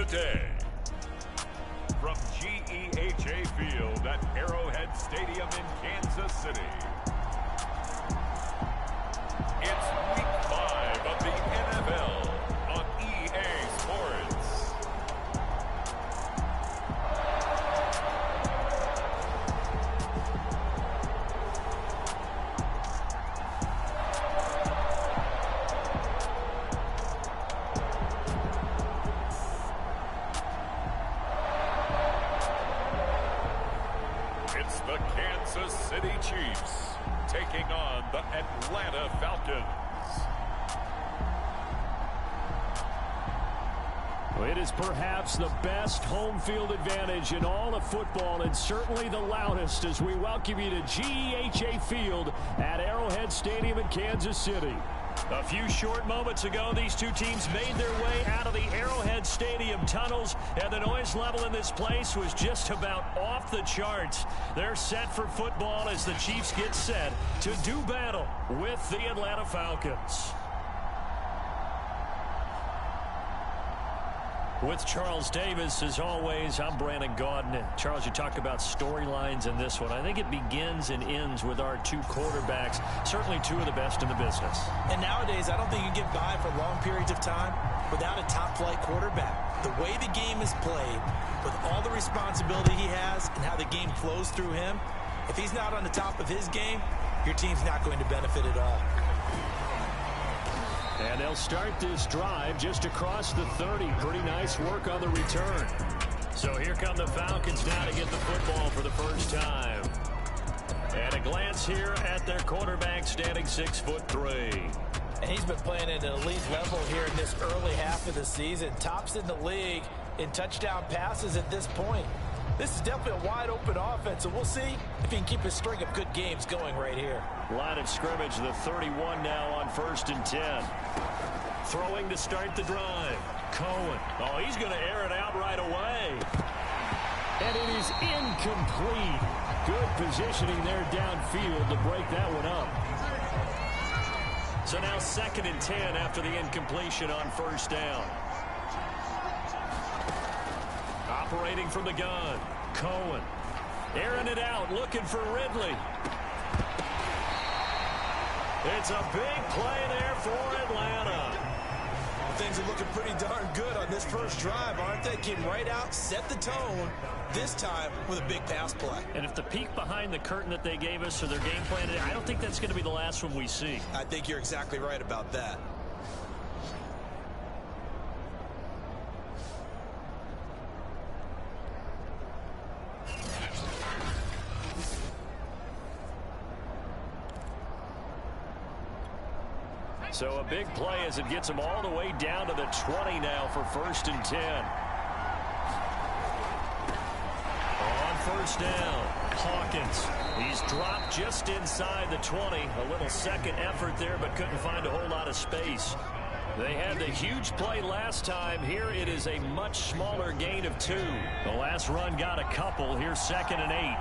day. From GEHA Field at Arrowhead Stadium in Kansas City, it's Week 5 of the NFL on EA Sports. It's the Kansas City Chiefs taking on the Atlanta Falcons. It is perhaps the best home field advantage in all of football, and certainly the loudest, as we welcome you to GEHA Field at Arrowhead Stadium in Kansas City. A few short moments ago, these two teams made their way out of the Arrowhead Stadium tunnels, and the noise level in this place was just about off the charts. They're set for football as the Chiefs get set to do battle with the Atlanta Falcons. With Charles Davis, as always, I'm Brandon Gaudin. Charles, you talk about storylines in this one. I think it begins and ends with our two quarterbacks, certainly two of the best in the business. And nowadays, I don't think you can get by for long periods of time without a top-flight quarterback. The way the game is played, with all the responsibility he has and how the game flows through him, if he's not on the top of his game, your team's not going to benefit at all. And they'll start this drive just across the 30. Pretty nice work on the return. So here come the Falcons now to get the football for the first time. And a glance here at their quarterback, standing 6'3". And he's been playing at an elite level here in this early half of the season. Tops in the league in touchdown passes at this point. This is definitely a wide-open offense, so we'll see if he can keep a string of good games going right here. Line of scrimmage, the 31 now on 1st and 10. Throwing to start the drive. Cohen. Oh, he's going to air it out right away. And it is incomplete. Good positioning there downfield to break that one up. So now 2nd and 10 after the incompletion on 1st down. Operating from the gun, Cohen. Airing it out, looking for Ridley. It's a big play there for Atlanta. Things are looking pretty darn good on this first drive, aren't they? Came right out, set the tone, this time with a big pass play. And if the peek behind the curtain that they gave us or their game plan, I don't think that's going to be the last one we see. I think you're exactly right about that. So a big play as it gets them all the way down to the 20 now for 1st and 10. On 1st down, Hawkins. He's dropped just inside the 20. A little second effort there, but couldn't find a whole lot of space. They had the huge play last time. Here it is a much smaller gain of 2. The last run got a couple. Here's 2nd and 8.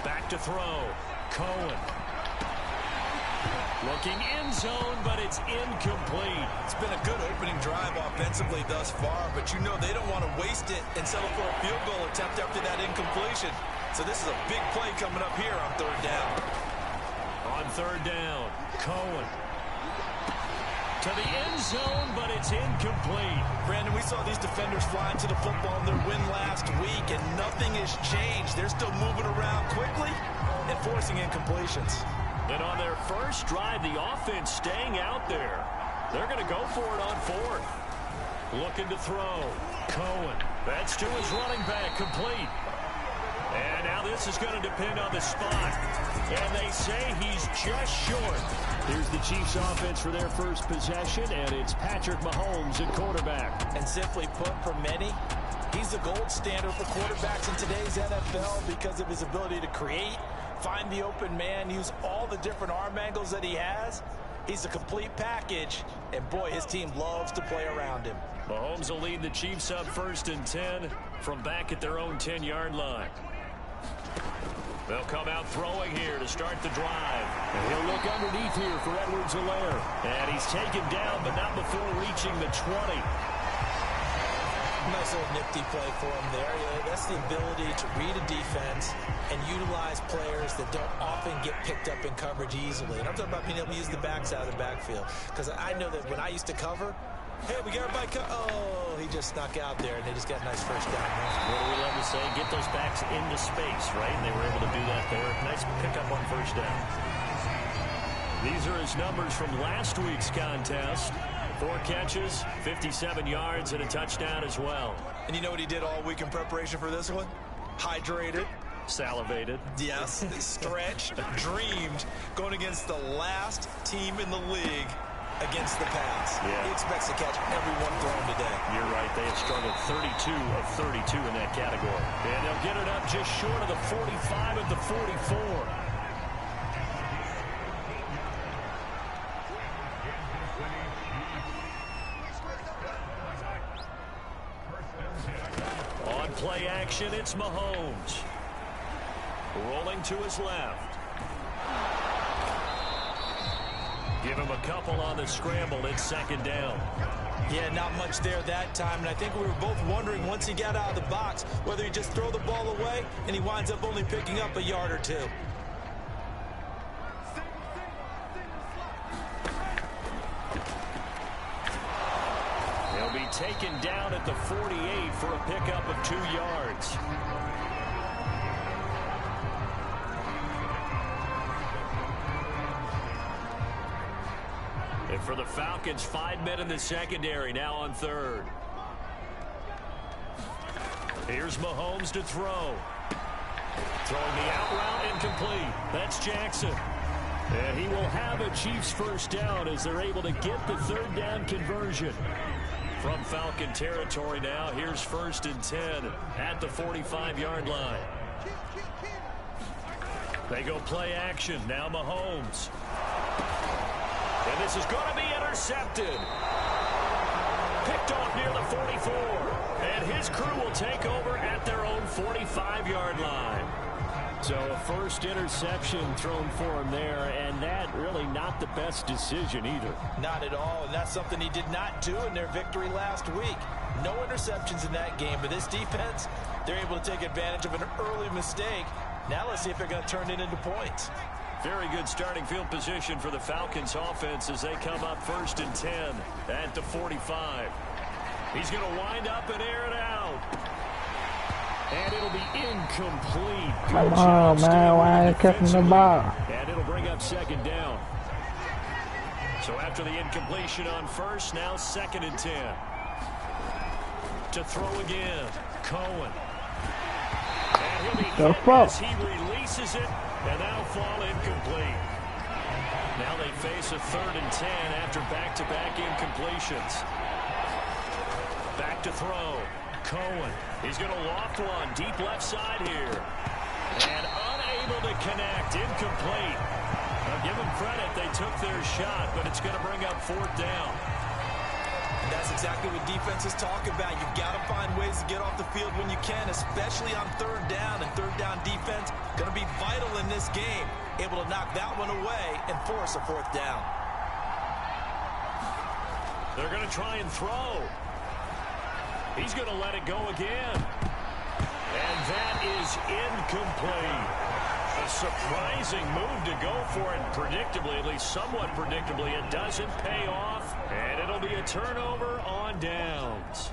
Back to throw. Cohen. Looking end zone, but it's incomplete. It's been a good opening drive offensively thus far, but you know they don't want to waste it and settle for a field goal attempt after that incompletion. So this is a big play coming up here on 3rd down. On 3rd down, Cohen. To the end zone, but it's incomplete. Brandon, we saw these defenders fly into the football in their win last week, and nothing has changed. They're still moving around quickly and forcing incompletions. And on their first drive, the offense staying out there. They're going to go for it on 4th. Looking to throw. Cohen. That's to his running back. Complete. And now this is going to depend on the spot. And they say he's just short. Here's the Chiefs offense for their first possession, and it's Patrick Mahomes at quarterback. And simply put, for many, he's the gold standard for quarterbacks in today's NFL because of his ability to create, find the open man, use all the different arm angles that he has. He's a complete package, and boy, his team loves to play around him. Mahomes will lead the Chiefs up 1st and 10 from back at their own 10-yard line. They'll come out throwing here to start the drive. And he'll look underneath here for Edwards-Helaire. And he's taken down, but not before reaching the 20. Nice little nifty play for him there. That's the ability to read a defense and utilize players that don't often get picked up in coverage easily. And I'm talking about being able to use the backside of the backfield. Because I know that when I used to cover, hey, we got everybody oh, he just snuck out there, and they just got a nice first down. What do we love to say? Get those backs into space, right? And they were able to do that there. Nice pickup on first down. These are his numbers from last week's contest. 4 catches, 57 yards, and a touchdown as well. And you know what he did all week in preparation for this one? Hydrated. Salivated. Yes, stretched, dreamed, going against the last team in the league against the pass. Yeah. He expects to catch every one thrown today. You're right. They have struggled 32 of 32 in that category. And they'll get it up just short of the 45 at the 44. On play action, it's Mahomes. Rolling to his left. Give him a couple on the scramble. It's second down. Yeah, not much there that time. And I think we were both wondering once he got out of the box whether he just throw the ball away and he winds up only picking up a yard or two. He'll be taken down at the 48 for a pickup of 2 yards. And for the Falcons, 5 men in the secondary now on third. Here's Mahomes to throw. Throwing the out route incomplete. That's Jackson. And he will have a Chiefs first down as they're able to get the third down conversion. From Falcon territory now, here's 1st and 10 at the 45-yard line. They go play action. Now Mahomes. And this is going to be intercepted. Picked off near the 44. And his crew will take over at their own 45-yard line. So a first interception thrown for him there, and that really not the best decision either. Not at all, and that's something he did not do in their victory last week. No interceptions in that game, but this defense, they're able to take advantage of an early mistake. Now let's see if they're going to turn it into points. Very good starting field position for the Falcons offense as they come up 1st and 10 at the 45. He's going to wind up and air it out. And it'll be incomplete. Come on, man. Why ain't catching the ball? And it'll bring up second down. So after the incompletion on first, now 2nd and 10. To throw again, Cohen. And he'll be hit as he releases it, and that'll fall incomplete. Now they face a 3rd and 10 after back-to-back incompletions. Back to throw. Cohen. He's going to loft one deep left side here. And unable to connect. Incomplete. Now give them credit. They took their shot, but it's going to bring up 4th down. And that's exactly what defenses talk about. You've got to find ways to get off the field when you can, especially on 3rd down. And 3rd down defense going to be vital in this game. Able to knock that one away and force a 4th down. They're going to try and throw. He's going to let it go again. And that is incomplete. A surprising move to go for it. Predictably, at least somewhat predictably, it doesn't pay off. And it'll be a turnover on downs.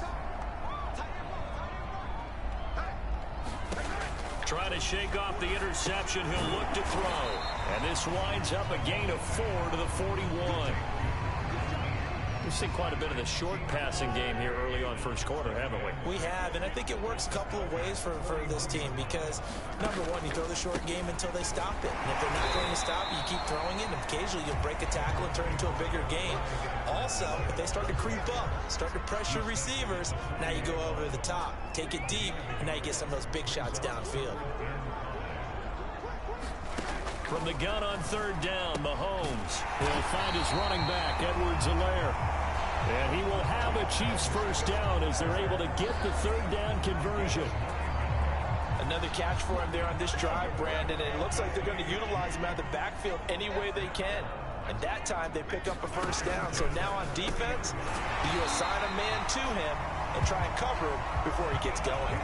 Trying to shake off the interception. He'll look to throw. And this winds up a gain of 4 to the 41. We've seen quite a bit of the short passing game here early on first quarter, haven't we? We have, and I think it works a couple of ways for this team because, number one, you throw the short game until they stop it. And if they're not going to stop it, you keep throwing it, and occasionally you'll break a tackle and turn it into a bigger game. Also, if they start to creep up, start to pressure receivers, now you go over the top, take it deep, and now you get some of those big shots downfield. From the gun on 3rd down, Mahomes will find his running back, Edwards-Helaire. And he will have a Chiefs first down as they're able to get the 3rd down conversion. Another catch for him there on this drive, Brandon. And it looks like they're going to utilize him out of the backfield any way they can. And that time they pick up a first down. So now on defense, you assign a man to him and try and cover him before he gets going.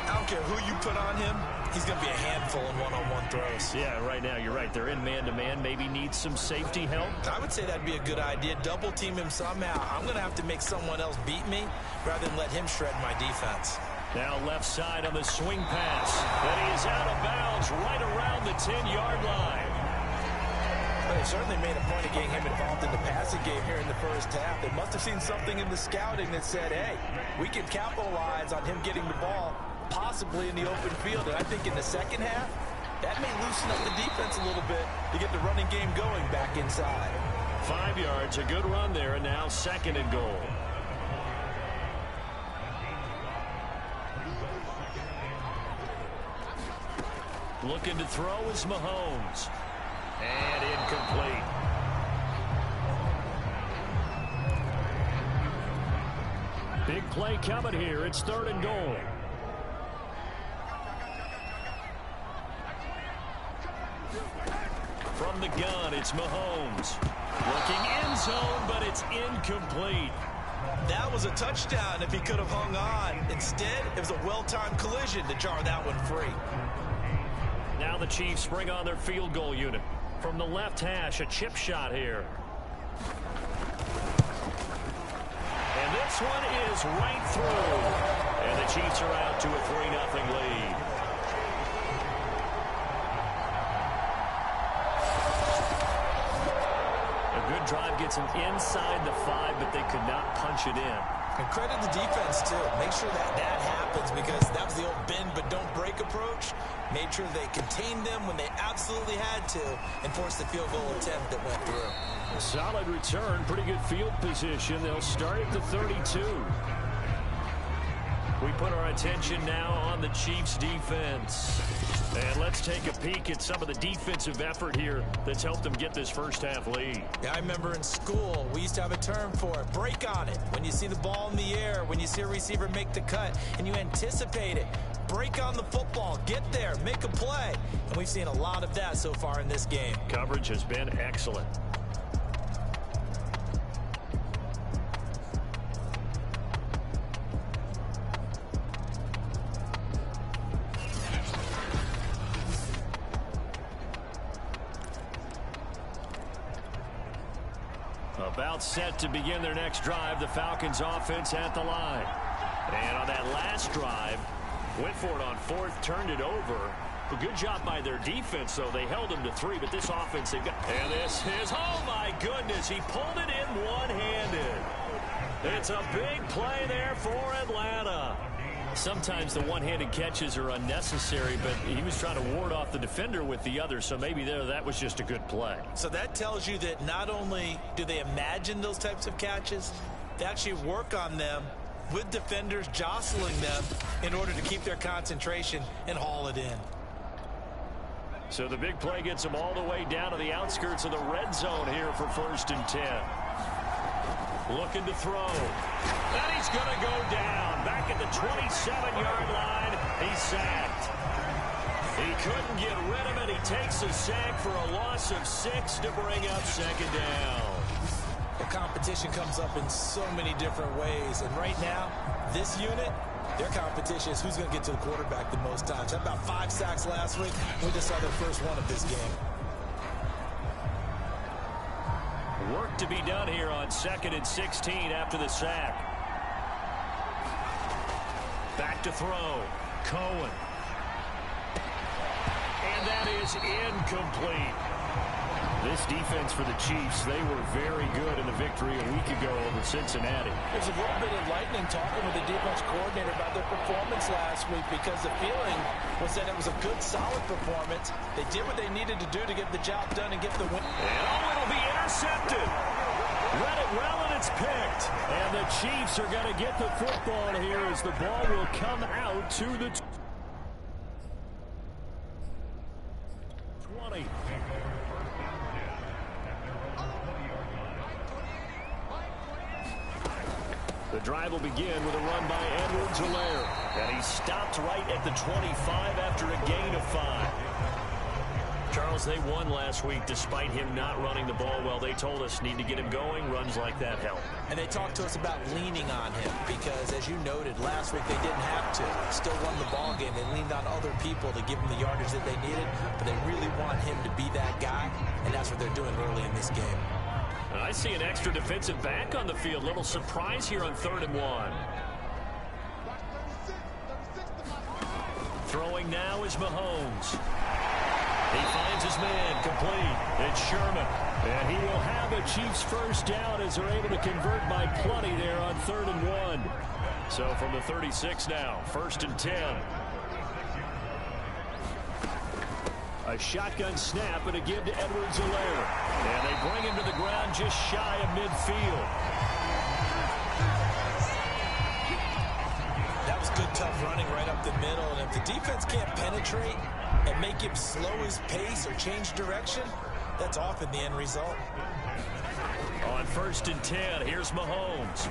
I don't care who you put on him. He's going to be a handful in one-on-one throws. Yeah, right now, you're right. They're in man-to-man. Maybe needs some safety help. I would say that'd be a good idea. Double team him somehow. I'm going to have to make someone else beat me rather than let him shred my defense. Now left side on the swing pass. And he is out of bounds right around the 10-yard line. Well, they certainly made a point of getting him involved in the passing game here in the first half. They must have seen something in the scouting that said, hey, we can capitalize on him getting the ball possibly in the open field. And I think in the second half, that may loosen up the defense a little bit to get the running game going back inside. 5 yards, a good run there, and now 2nd and goal. Looking to throw is Mahomes. And incomplete. Big play coming here. It's 3rd and goal. From the gun, it's Mahomes. Looking end zone, but it's incomplete. That was a touchdown if he could have hung on. Instead, it was a well-timed collision to jar that one free. Now the Chiefs bring on their field goal unit. From the left hash, a chip shot here. And this one is right through. And the Chiefs are out to a 3-0 lead. A good drive gets them inside the 5, but they could not punch it in. And credit the defense, too. Make sure that happens because that was the old bend but don't break approach. Made sure they contained them when they absolutely had to and forced the field goal attempt that went through. A solid return, pretty good field position. They'll start at the 32. We put our attention now on the Chiefs' defense. And let's take a peek at some of the defensive effort here that's helped them get this first half lead. Yeah, I remember in school, we used to have a term for it. Break on it. When you see the ball in the air, when you see a receiver make the cut, and you anticipate it. Break on the football. Get there. Make a play. And we've seen a lot of that so far in this game. Coverage has been excellent. About set to begin their next drive. The Falcons offense at the line. And on that last drive, went for it on 4th, turned it over. A good job by their defense, though. They held them to 3, but this offense, they've got... And this is, oh my goodness, he pulled it in one-handed. It's a big play there for Atlanta. Sometimes the one-handed catches are unnecessary, but he was trying to ward off the defender with the other, so maybe that was just a good play. So that tells you that not only do they imagine those types of catches, they actually work on them with defenders jostling them in order to keep their concentration and haul it in. So the big play gets them all the way down to the outskirts of the red zone here for 1st and 10. Looking to throw. And he's going to go down. Back at the 27-yard line. He's sacked. He couldn't get rid of it. He takes a sack for a loss of 6 to bring up 2nd down. The competition comes up in so many different ways. And right now, this unit, their competition is who's going to get to the quarterback the most times. Had about 5 sacks last week. We just saw their first one of this game. Work to be done here on 2nd and 16 after the sack. Back to throw. Cohen. And that is incomplete. This defense for the Chiefs, they were very good in the victory a week ago over Cincinnati. There's a little bit of lightning talking with the defense coordinator about their performance last week because the feeling was that it was a good, solid performance. They did what they needed to do to get the job done and get the win. And it'll be intercepted. Read it well, and it's picked. And the Chiefs are going to get the football here as the ball will come out to the 20. The drive will begin with a run by Edwards-Helaire. And he stopped right at the 25 after a gain of 5. Charles, they won last week despite him not running the ball well. They told us need to get him going. Runs like that help. And they talked to us about leaning on him because, as you noted, last week they didn't have to. Still won the ball game. They leaned on other people to give them the yardage that they needed, but they really want him to be that guy, and that's what they're doing early in this game. I see an extra defensive back on the field. Little surprise here on 3rd and 1. Throwing now is Mahomes. He finds his man complete. It's Sherman. And he will have a Chiefs first down as they're able to convert by plenty there on 3rd and 1. So from the 36 now, 1st and 10. A shotgun snap and a give to Edwards-Helaire. And they bring him to the ground just shy of midfield. That was good, tough running right up the middle. And if the defense can't penetrate and make him slow his pace or change direction, that's often the end result. On 1st and 10, here's Mahomes.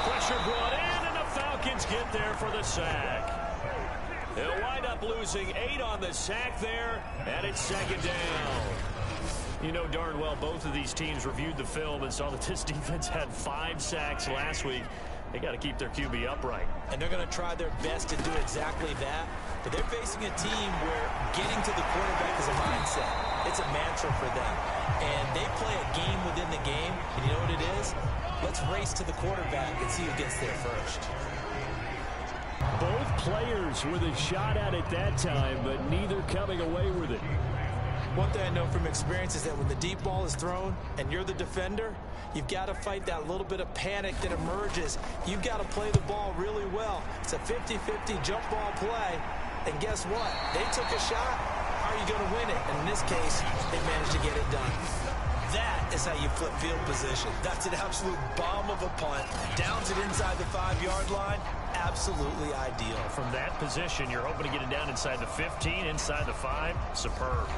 Pressure brought in, and the Falcons get there for the sack. They'll wind up losing 8 on the sack there, and it's 2nd down. You know darn well both of these teams reviewed the film and saw that this defense had 5 sacks last week. They got to keep their QB upright. And they're going to try their best to do exactly that. But they're facing a team where getting to the quarterback is a mindset. It's a mantra for them. And they play a game within the game. And you know what it is? Let's race to the quarterback and see who gets there first. Both players with a shot at it that time, but neither coming away with it. One thing I know from experience is that when the deep ball is thrown and you're the defender, you've got to fight that little bit of panic that emerges. You've got to play the ball really well. It's a 50-50 jump ball play. And guess what? They took a shot. How are you going to win it? And in this case, they managed to get it done. That is how you flip field position. That's an absolute bomb of a punt. Downs it inside the 5-yard line. Absolutely ideal. From that position, you're hoping to get it down inside the 15, inside the 5. Superb.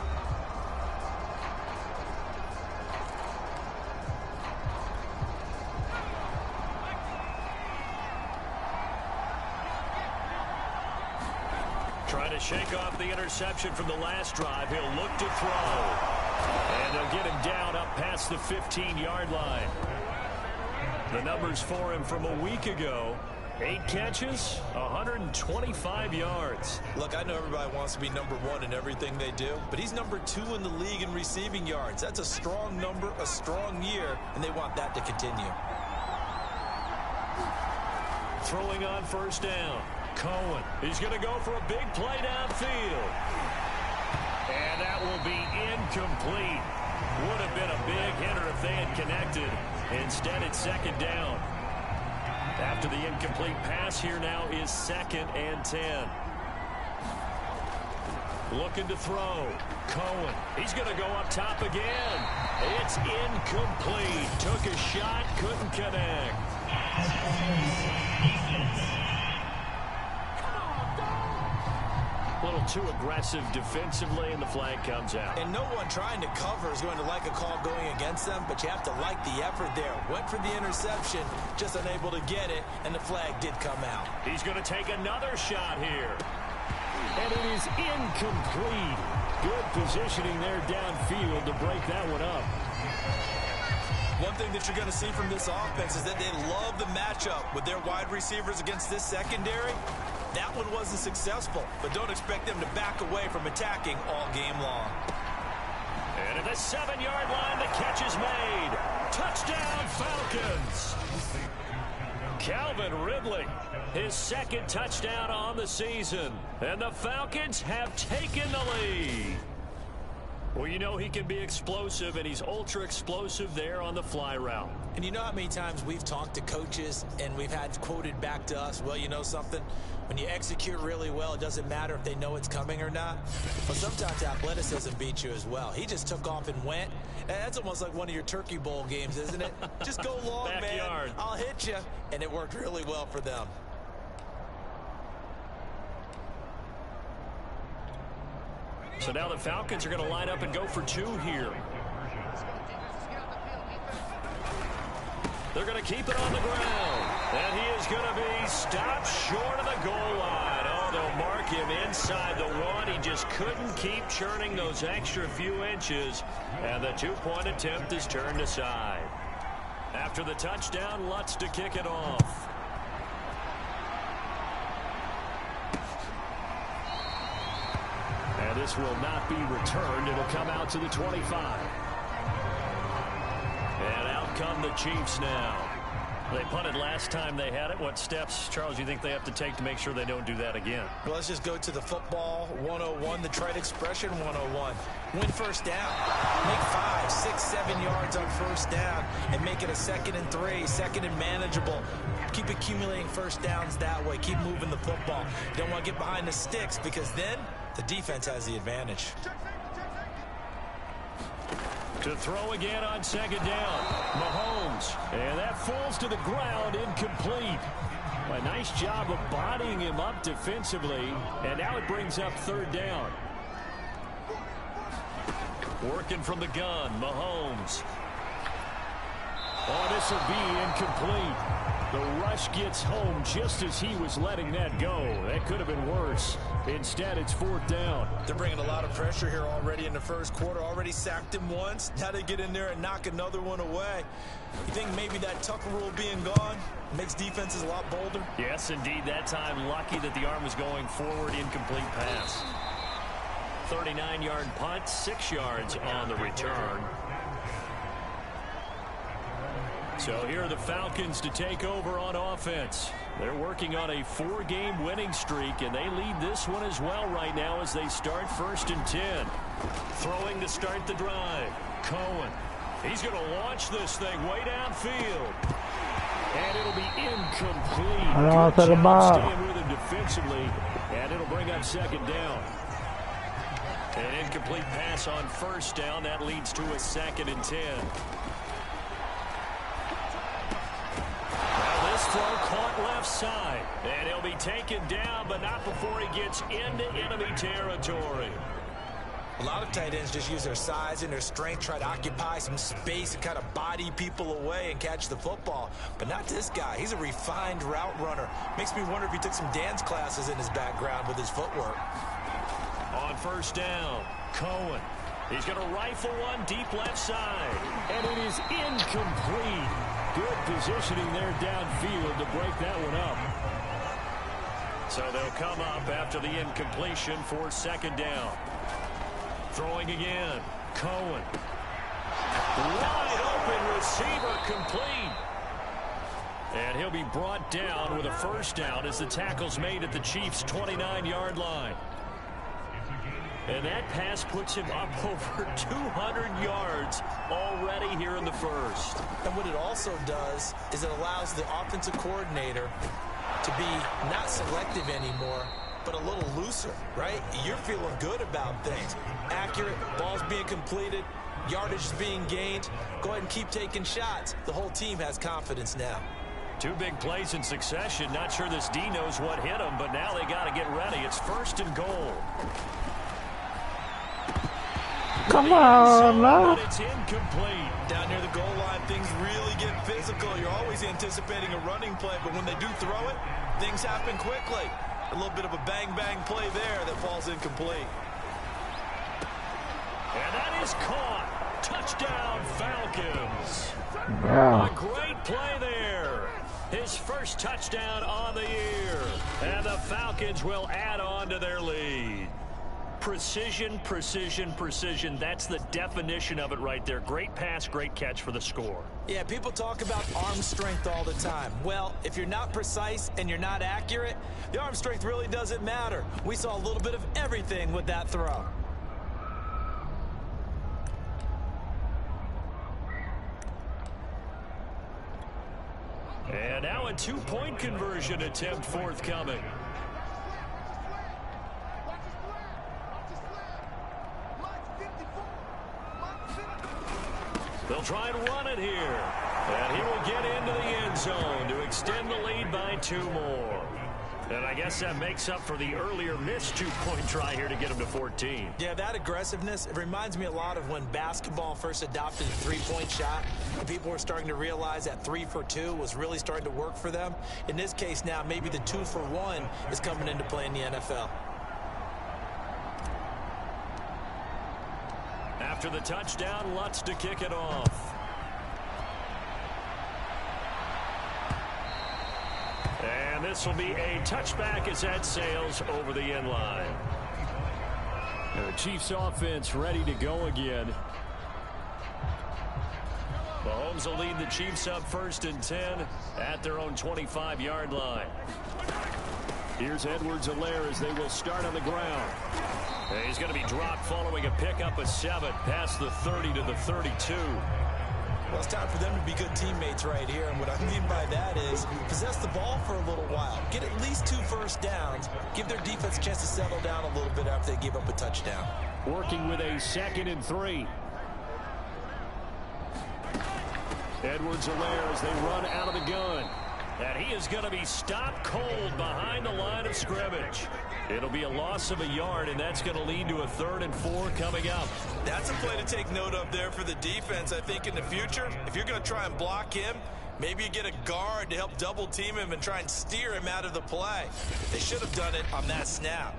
Trying to shake off the interception from the last drive. He'll look to throw. And they'll get him down up past the 15-yard line. The numbers for him from a week ago. 8 catches, 125 yards. Look, I know everybody wants to be number 1 in everything they do, but he's number 2 in the league in receiving yards. That's a strong number, a strong year, and they want that to continue. Throwing on 1st down. Cohen. He's going to go for a big play downfield. And that will be incomplete. Would have been a big hitter if they had connected. Instead, it's 2nd down. After the incomplete pass, here now is 2nd and 10. Looking to throw. Cohen. He's going to go up top again. It's incomplete. Took a shot, couldn't connect. A little too aggressive defensively, and the flag comes out. And no one trying to cover is going to like a call going against them, but you have to like the effort there. Went for the interception, just unable to get it, and the flag did come out. He's going to take another shot here. And it is incomplete. Good positioning there downfield to break that one up. One thing that you're going to see from this offense is that they love the matchup with their wide receivers against this secondary. That one wasn't successful, but don't expect them to back away from attacking all game long. And at the 7-yard line, the catch is made. Touchdown, Falcons. Calvin Ridley, his 2nd touchdown on the season. And the Falcons have taken the lead. Well, you know he can be explosive, and he's ultra explosive there on the fly route. And you know how many times we've talked to coaches and we've had quoted back to us, well, you know something? When you execute really well, it doesn't matter if they know it's coming or not. But sometimes athleticism beats you as well. He just took off and went. And that's almost like one of your Turkey Bowl games, isn't it? Just go long, Backyard. man. I'll hit you. And it worked really well for them. So now the Falcons are going to line up and go for 2 here. They're going to keep it on the ground. And he is going to be stopped short of the goal line. Oh, they'll mark him inside the one. He just couldn't keep churning those extra few inches. And the two-point attempt is turned aside. After the touchdown, Lutz to kick it off. And this will not be returned. It'll come out to the 25. And out come the Chiefs now. They punted last time they had it. What steps, Charles, do you think they have to take to make sure they don't do that again? Well, let's just go to the football 101, the trade expression 101. Win first down. Make 5, 6, 7 yards on first down and make it a 2nd and 3, 2nd and manageable. Keep accumulating first downs that way. Keep moving the football. You don't want to get behind the sticks because then the defense has the advantage. To throw again on 2nd down. Mahomes. And that falls to the ground, incomplete. A nice job of bodying him up defensively. And now it brings up 3rd down. Working from the gun, Mahomes. Oh, this will be incomplete. The rush gets home just as he was letting that go. That could have been worse. Instead, it's 4th down. They're bringing a lot of pressure here already in the first quarter. Already sacked him once. Now they get in there and knock another one away. You think maybe that Tucker rule being gone makes defenses a lot bolder? Yes, indeed. That time, lucky that the arm was going forward. Incomplete pass. 39-yard punt, 6 yards on the return. So here are the Falcons to take over on offense. They're working on a 4-game winning streak, and they lead this one as well right now as they start 1st and 10. Throwing to start the drive. Cohen. He's going to launch this thing way downfield. And it'll be incomplete. Good job staying with him defensively, and it'll bring up 2nd down. An incomplete pass on 1st down. That leads to a 2nd and 10. Throw caught left side, and he'll be taken down, but not before he gets into enemy territory. A lot of tight ends just use their size and their strength, try to occupy some space and kind of body people away and catch the football. But not this guy. He's a refined route runner. Makes me wonder if he took some dance classes in his background with his footwork. On 1st down, Cohen. He's going to rifle one deep left side, and it is incomplete. Good positioning there downfield to break that one up. So they'll come up after the incompletion for 2nd down. Throwing again. Cohen. Wide open receiver complete. And he'll be brought down with a 1st down as the tackle's made at the Chiefs' 29-yard line. And that pass puts him up over 200 yards already here in the 1st. And what it also does is it allows the offensive coordinator to be not selective anymore, but a little looser, right? You're feeling good about things. Accurate, balls being completed, yardage is being gained. Go ahead and keep taking shots. The whole team has confidence now. 2 big plays in succession. Not sure this D knows what hit him, but now they got to get ready. It's 1st and goal. Come on, man. It's incomplete. Down near the goal line, things really get physical. You're always anticipating a running play, but when they do throw it, things happen quickly. A little bit of a bang-bang play there that falls incomplete. And that is caught. Touchdown, Falcons. Wow. A great play there. His 1st touchdown on the year. And the Falcons will add on to their lead. Precision, precision, precision. That's the definition of it right there. Great pass, great catch for the score. Yeah, people talk about arm strength all the time. Well, if you're not precise and you're not accurate, the arm strength really doesn't matter. We saw a little bit of everything with that throw. And now a 2-point conversion attempt forthcoming. They'll try and run it here. And he will get into the end zone to extend the lead by 2 more. And I guess that makes up for the earlier missed two-point try here to get him to 14. Yeah, that aggressiveness, it reminds me a lot of when basketball first adopted the three-point shot, and people were starting to realize that 3 for 2 was really starting to work for them. In this case now, maybe the 2 for 1 is coming into play in the NFL. After the touchdown, Lutz to kick it off. And this will be a touchback as that sails over the end line. The Chiefs offense ready to go again. Mahomes will lead the Chiefs up 1st and 10 at their own 25-yard line. Here's Edwards-Helaire as they will start on the ground. He's going to be dropped following a pickup of 7 past the 30 to the 32. Well, it's time for them to be good teammates right here, and what I mean by that is possess the ball for a little while. Get at least 2 first downs. Give their defense a chance to settle down a little bit after they give up a touchdown. Working with a 2nd and 3. Edwards-Helaire as they run out of the gun. And he is going to be stopped cold behind the line of scrimmage. It'll be a loss of a yard, and that's going to lead to a 3rd and 4 coming up. That's a play to take note of there for the defense, I think, in the future. If you're going to try and block him, maybe you get a guard to help double team him and try and steer him out of the play. They should have done it on that snap.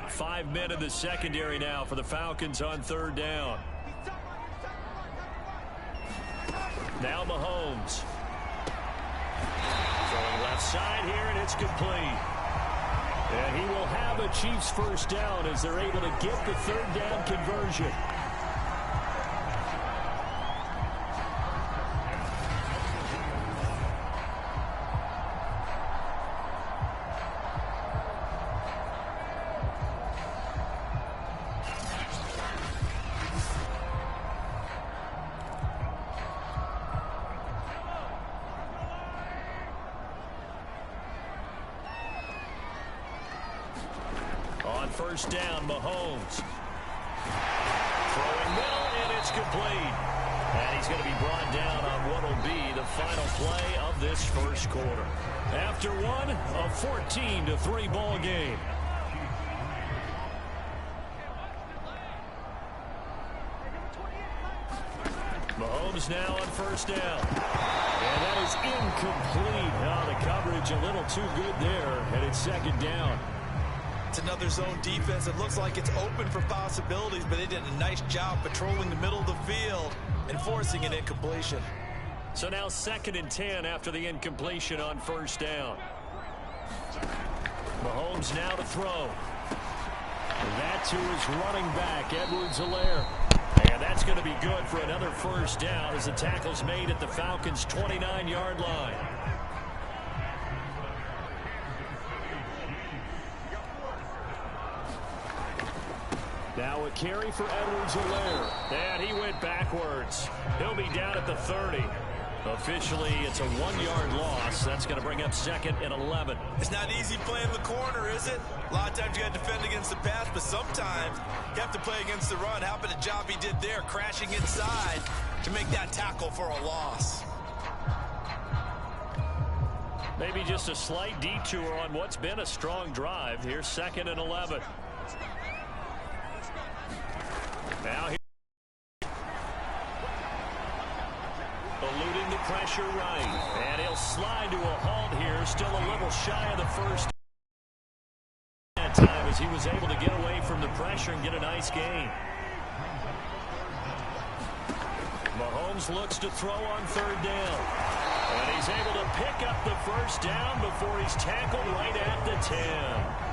Five men in the secondary now for the Falcons on 3rd down. Now Mahomes. Throwing left side here, and it's complete. And he will have a Chiefs first down as they're able to get the 3rd down conversion. First down, Mahomes. Throwing middle, and it's complete. And he's going to be brought down on what will be the final play of this first quarter. After one, a 14-3 ball game. Mahomes now on first down. And that is incomplete. Oh, the coverage a little too good there, and it's 2nd down. It's another zone defense. It looks like it's open for possibilities, but they did a nice job patrolling the middle of the field and forcing an incompletion. So now 2nd and 10 after the incompletion on first down. Mahomes now to throw. That to his running back, Edwards-Helaire. And that's going to be good for another first down as the tackle's made at the Falcons' 29-yard line. Now a carry for Edwards-Helaire. And he went backwards. He'll be down at the 30. Officially, it's a 1-yard loss. That's going to bring up 2nd and 11. It's not easy playing the corner, is it? A lot of times you got to defend against the pass, but sometimes you have to play against the run. How about the job he did there, crashing inside to make that tackle for a loss? Maybe just a slight detour on what's been a strong drive. Here's 2nd and 11. Now here. Eluding the pressure right. And he'll slide to a halt here. Still a little shy of the first that time as he was able to get away from the pressure and get a nice gain. Mahomes looks to throw on 3rd down. And he's able to pick up the first down before he's tackled right at the 10.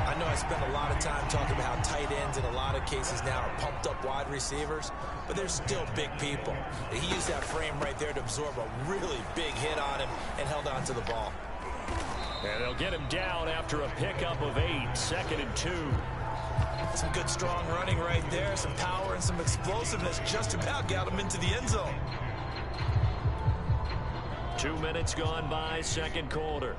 I know I spend a lot of time talking about how tight ends in a lot of cases now are pumped up wide receivers, but they're still big people. He used that frame right there to absorb a really big hit on him and held on to the ball. And they'll get him down after a pickup of 8, 2nd and 2. Some good strong running right there, some power and some explosiveness just about got him into the end zone. 2 minutes gone by, 2nd quarter.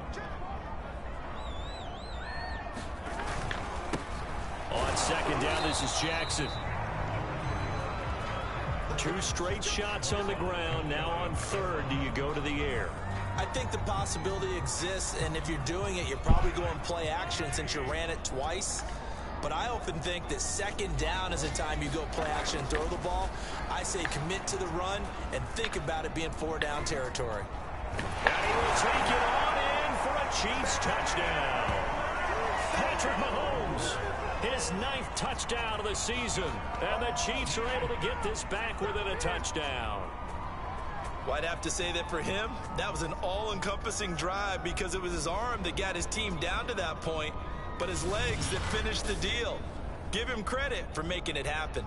On 2nd down, this is Jackson. 2 straight shots on the ground. Now on 3rd, do you go to the air? I think the possibility exists, and if you're doing it, you're probably going play action since you ran it twice. But I often think that 2nd down is the time you go play action and throw the ball. I say commit to the run and think about it being 4-down territory. And he will take it on in for a Chiefs touchdown. Patrick Mahomes, his 9th touchdown of the season. And the Chiefs are able to get this back within a touchdown. Well, I'd have to say that for him, that was an all-encompassing drive because it was his arm that got his team down to that point, but his legs that finished the deal. Give him credit for making it happen.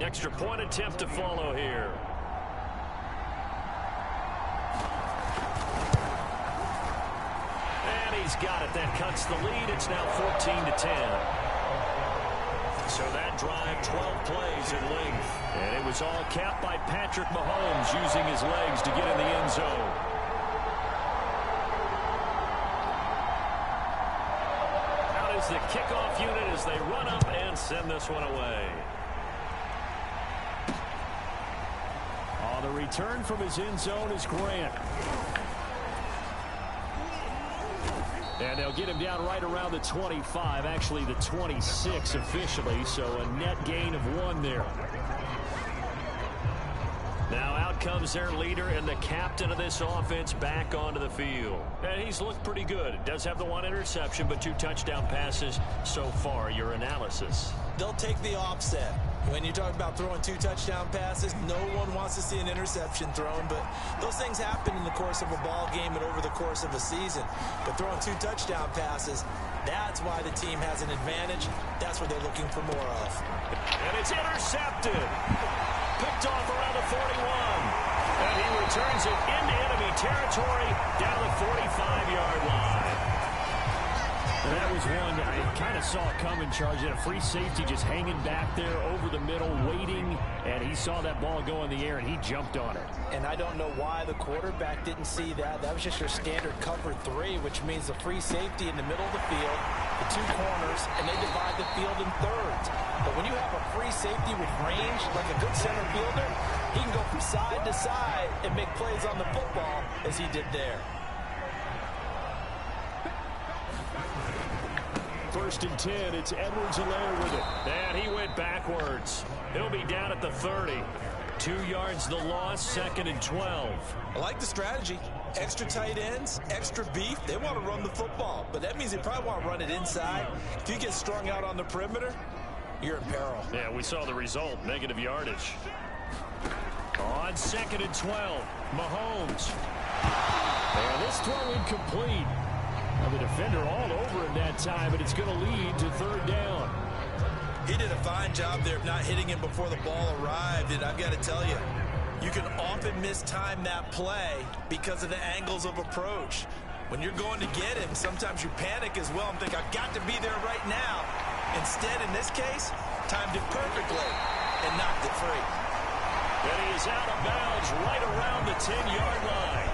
Extra point attempt to follow here. And he's got it. That cuts the lead. It's now 14-10. So that drive, 12 plays in length. And it was all capped by Patrick Mahomes using his legs to get in the end zone. Out is the kickoff unit as they run up and send this one away. The return from his end zone is Grant. And they'll get him down right around the 25, actually the 26 officially, so a net gain of 1 there. Now out comes their leader and the captain of this offense back onto the field. And he's looked pretty good. Does have the 1 interception, but 2 touchdown passes so far. Your analysis? They'll take the offset. When you talk about throwing 2 touchdown passes, no one wants to see an interception thrown, but those things happen in the course of a ball game and over the course of a season. But throwing 2 touchdown passes, that's why the team has an advantage. That's what they're looking for more of. And it's intercepted. Picked off around the 41. And he returns it into enemy territory down the 45-yard line. And that was one I kind of saw coming, Charge. A free safety just hanging back there over the middle, waiting, and he saw that ball go in the air, and he jumped on it. And I don't know why the quarterback didn't see that. That was just your standard cover 3, which means the free safety in the middle of the field, the 2 corners, and they divide the field in thirds. But when you have a free safety with range, like a good center fielder, he can go from side to side and make plays on the football as he did there. 1st and 10, it's Edwards-Helaire with it. And he went backwards. He'll be down at the 30. 2 yards the loss, 2nd and 12. I like the strategy. Extra tight ends, extra beef. They want to run the football, but that means they probably want to run it inside. If you get strung out on the perimeter, you're in peril. Yeah, we saw the result, negative yardage. On 2nd and 12, Mahomes. And this throw incomplete. The defender all over him that time, but it's going to lead to 3rd down. He did a fine job there of not hitting him before the ball arrived, and I've got to tell you, you can often mistime that play because of the angles of approach. When you're going to get him, sometimes you panic as well and think, I've got to be there right now. Instead, in this case, timed it perfectly and knocked it free. And he is out of bounds right around the 10-yard line.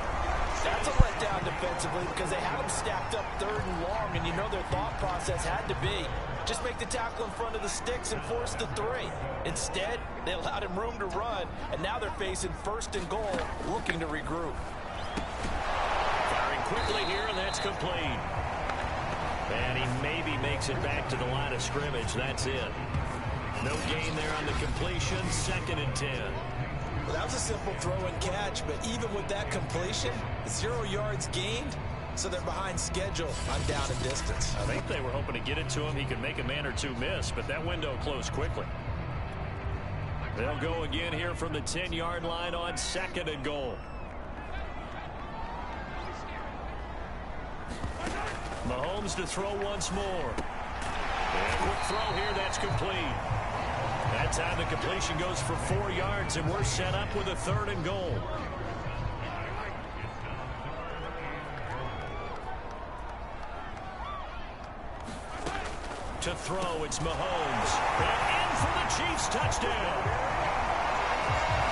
That's a letdown defensively because they had him stacked up 3rd and long, and you know their thought process had to be just make the tackle in front of the sticks and force the 3. Instead, they allowed him room to run, and now they're facing 1st and goal, looking to regroup. Firing quickly here, and that's complete. And he maybe makes it back to the line of scrimmage. That's it. No gain there on the completion, 2nd and 10. Well, that was a simple throw and catch, but even with that completion, 0 yards gained, so they're behind schedule on down and distance. I think they were hoping to get it to him. He could make a man or 2 miss, but that window closed quickly. They'll go again here from the 10-yard line on 2nd and goal. Mahomes to throw once more. And quick throw here, that's complete. That time the completion goes for 4 yards, and we're set up with a 3rd and goal. To throw, it's Mahomes. And in for the Chiefs touchdown.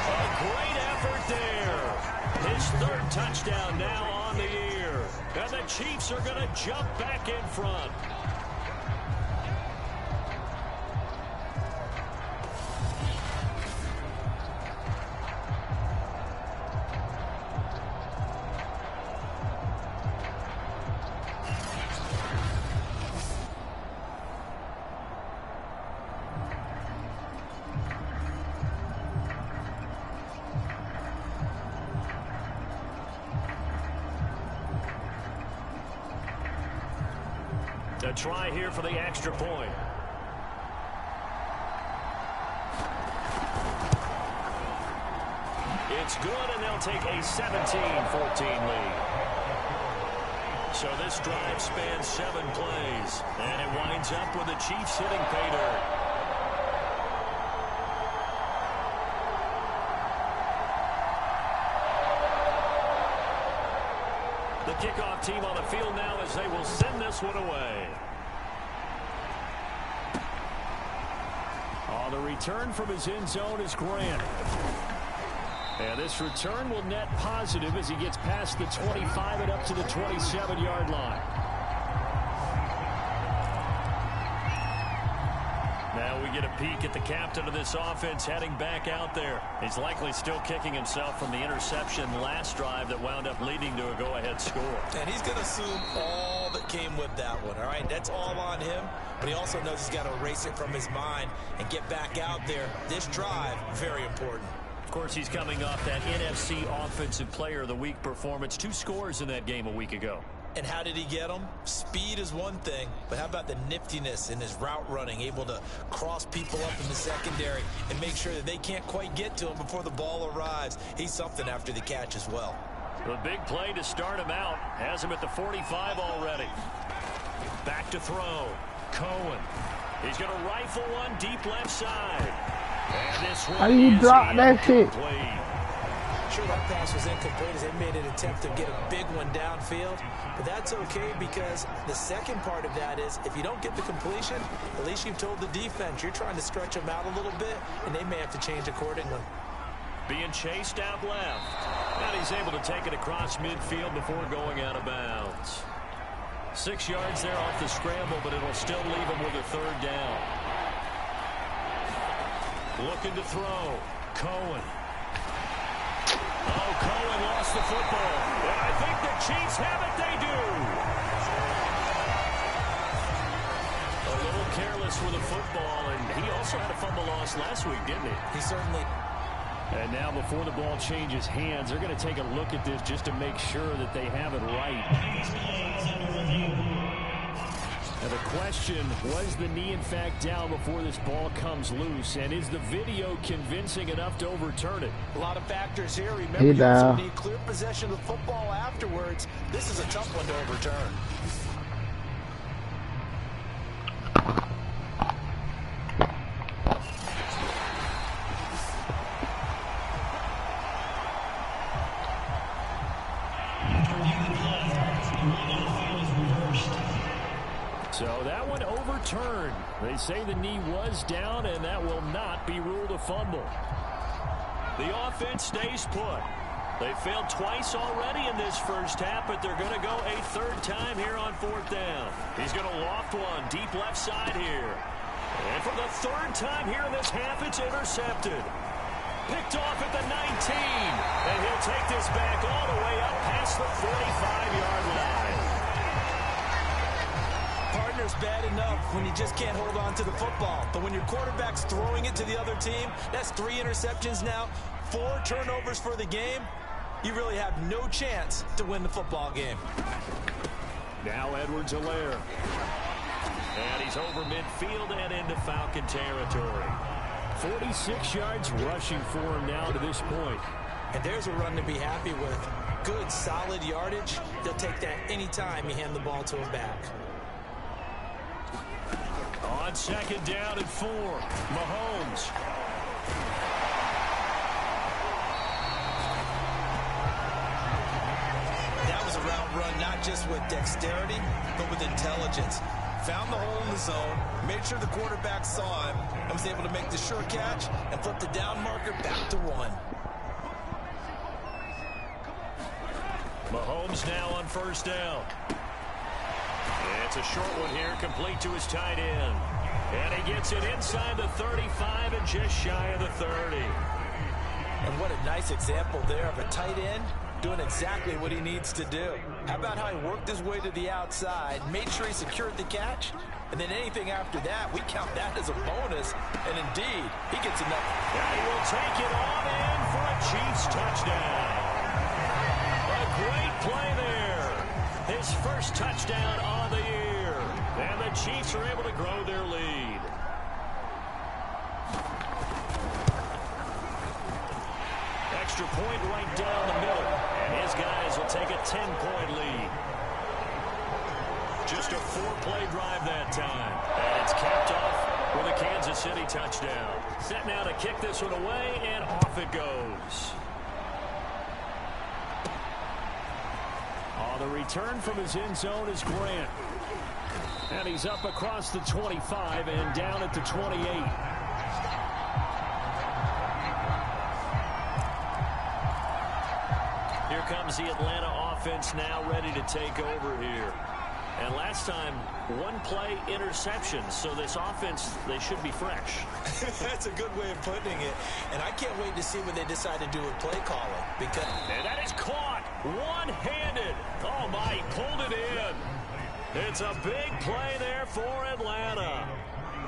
A great effort there. His third touchdown now on the year. And the Chiefs are going to jump back in front. A try here for the extra point. It's good, and they'll take a 17-14 lead. So this drive spans 7 plays, and it winds up with the Chiefs hitting pay dirt. The kickoff team on the field now as they will send this one away. The return from his end zone is Grant. And this return will net positive as he gets past the 25 and up to the 27-yard line. Now we get a peek at the captain of this offense heading back out there. He's likely still kicking himself from the interception last drive that wound up leading to a go-ahead score. And he's going to assume all that came with that one, all right? That's all on him, but he also knows he's got to erase it from his mind and get back out there. This drive, very important. Of course, he's coming off that NFC Offensive Player of the Week performance. 2 scores in that game a week ago. And how did he get them? Speed is one thing, but how about the niftiness in his route running, able to cross people up in the secondary and make sure that they can't quite get to him before the ball arrives. He's something after the catch as well. The big play to start him out has him at the 45 already. Back to throw. Cohen. He's going to rifle one deep left side. And this one you dropped that shit. Sure, that pass was incomplete as they made an attempt to get a big one downfield, but that's okay because the second part of that is if you don't get the completion, at least you've told the defense you're trying to stretch them out a little bit, and they may have to change accordingly. Being chased out left, and he's able to take it across midfield before going out of bounds. 6 yards there off the scramble, but it'll still leave him with a 3rd down. Looking to throw. Cohen. Oh, Cohen lost the football. And I think the Chiefs have it. They do. A little careless with the football, and he also had a fumble loss last week, didn't he? He certainly. And now before the ball changes hands, they're going to take a look at this just to make sure that they have it right. Now the question, was the knee in fact down before this ball comes loose? And is the video convincing enough to overturn it? A lot of factors here. Remember, you also need clear possession of the football afterwards. This is a tough one to overturn. So that one overturned. They say the knee was down, and that will not be ruled a fumble. The offense stays put. They failed twice already in this first half, but they're going to go a 3rd time here on 4th down. He's going to loft one deep left side here. And for the 3rd time here in this half, it's intercepted. Picked off at the 19. And he'll take this back all the way up past the 45-yard line. Partner's bad enough when you just can't hold on to the football. But when your quarterback's throwing it to the other team, that's 3 interceptions now, 4 turnovers for the game. You really have no chance to win the football game. Now Edwards-Helaire. And he's over midfield and into Falcon territory. 46 yards rushing for him now to this point. And there's a run to be happy with. Good, solid yardage. They'll take that anytime you hand the ball to him back. On 2nd down and 4, Mahomes. That was a route run not just with dexterity, but with intelligence. found the hole in the zone, made sure the quarterback saw him, and was able to make the sure catch and flip the down marker back to 1. Mahomes now on first down. It's a short one here, complete to his tight end. And he gets it inside the 35 and just shy of the 30. And what a nice example there of a tight end doing exactly what he needs to do. How about how he worked his way to the outside, made sure he secured the catch, and then anything after that, we count that as a bonus. And indeed, he gets enough. And he will take it on in for a Chiefs touchdown. A great play there. His first touchdown on the year. And the Chiefs are able to grow their lead. Extra point right down the middle. And his guys will take a 10-point lead. Just a 4-play drive that time. And it's capped off with a Kansas City touchdown. Set now to kick this one away, and off it goes. The return from his end zone is Grant. And he's up across the 25 and down at the 28. Here comes the Atlanta offense now ready to take over here. And last time, 1-play interception. So this offense, they should be fresh. That's a good way of putting it. And I can't wait to see what they decide to do with play calling. And that is caught one-handed. Oh, my, he pulled it in. It's a big play there for Atlanta.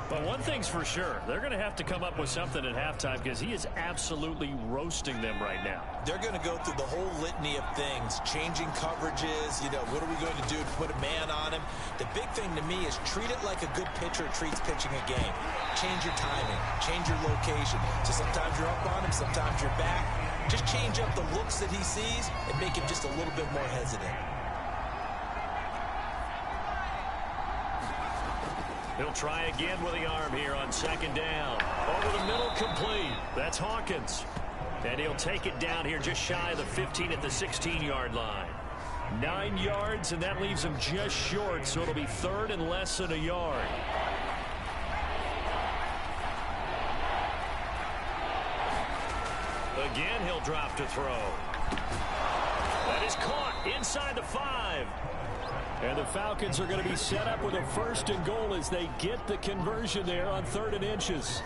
But one thing's for sure, they're going to have to come up with something at halftime because he is absolutely roasting them right now. They're going to go through the whole litany of things, changing coverages, what are we going to do to put a man on him? The big thing to me is treat it like a good pitcher treats pitching a game. Change your timing, change your location. So sometimes you're up on him, sometimes you're back. Just change up the looks that he sees and make him just a little bit more hesitant. He'll try again with the arm here on second down. Over the middle, complete. That's Hawkins. And he'll take it down here just shy of the 15 at the 16-yard line. 9 yards, and that leaves him just short, so it'll be third and less than a yard. Again, he'll drop to throw. That is caught inside the 5. And the Falcons are going to be set up with a 1st and goal as they get the conversion there on 3rd and inches.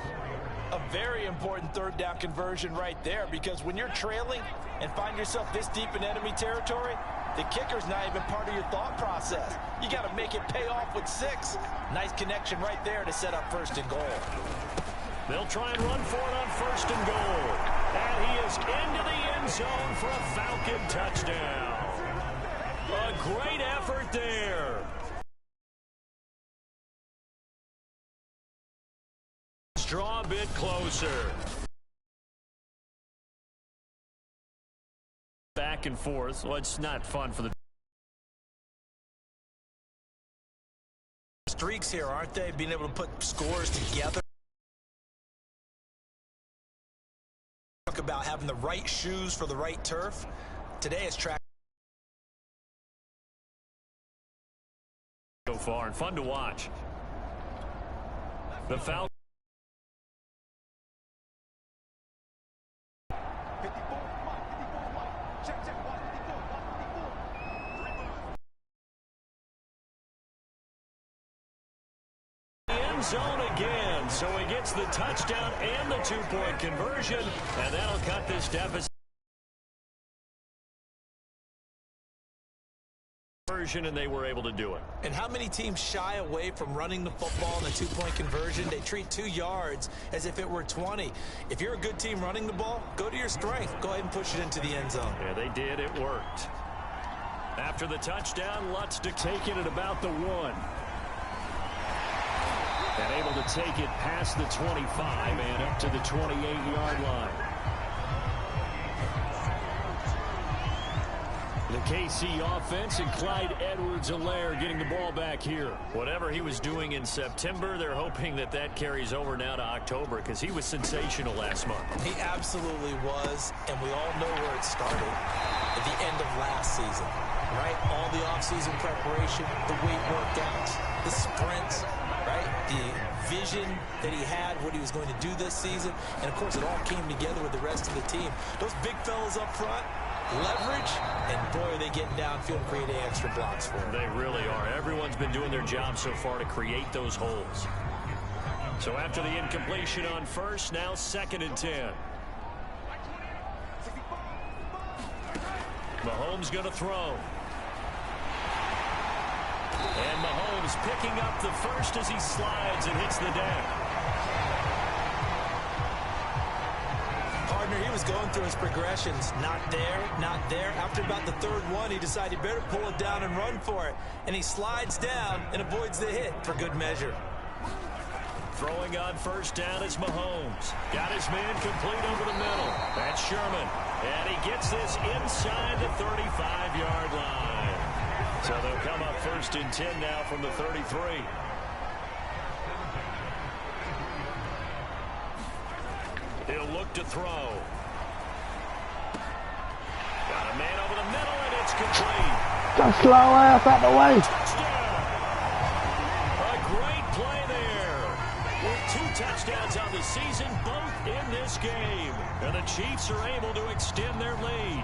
A very important 3rd down conversion right there, because when you're trailing and find yourself this deep in enemy territory, the kicker's not even part of your thought process. You got to make it pay off with 6. Nice connection right there to set up 1st and goal. They'll try and run for it on 1st and goal. And he is into the end zone for a Falcon touchdown. A great effort there. Draw a bit closer. Back and forth. Well, it's not fun for the streaks here, aren't they? Being able to put scores together. Talk about having the right shoes for the right turf. Today is track. So far, and fun to watch. The Falcons. End zone again, so he gets the touchdown and the 2-point conversion, and that'll cut this deficit. And they were able to do it. And how many teams shy away from running the football in a 2-point conversion? They treat 2 yards as if it were 20. If you're a good team running the ball, go to your strength. Go ahead and push it into the end zone. Yeah, they did. It worked. After the touchdown, Lutzdick taking it about the 1. And able to take it past the 25 and up to the 28-yard line. The KC offense and Clyde Edwards-Helaire getting the ball back here. Whatever he was doing in September, they're hoping that that carries over now to October because he was sensational last month. He absolutely was, and we all know where it started at the end of last season, right? All the offseason preparation, the weight workouts, the sprints, right? The vision that he had, what he was going to do this season, and of course it all came together with the rest of the team. Those big fellas up front, leverage, and boy, are they getting downfield, creating extra blocks for him. They really are. Everyone's been doing their job so far to create those holes. So after the incompletion on first, now 2nd and 10. Mahomes going to throw. And Mahomes picking up the first as he slides and hits the deck. Partner, he was going through his progressions. Not there, not there. After about the 3rd one, he decided he better pull it down and run for it. And he slides down and avoids the hit for good measure. Throwing on first down is Mahomes. Got his man complete over the middle. That's Sherman. And he gets this inside the 35-yard line. So they'll come up 1st and 10 now from the 33. He'll look to throw. Got a man over the middle, and it's complete. Just slow ass out the way. Touchdown. A great play there. With 2 touchdowns on the season, both in this game. And the Chiefs are able to extend their lead.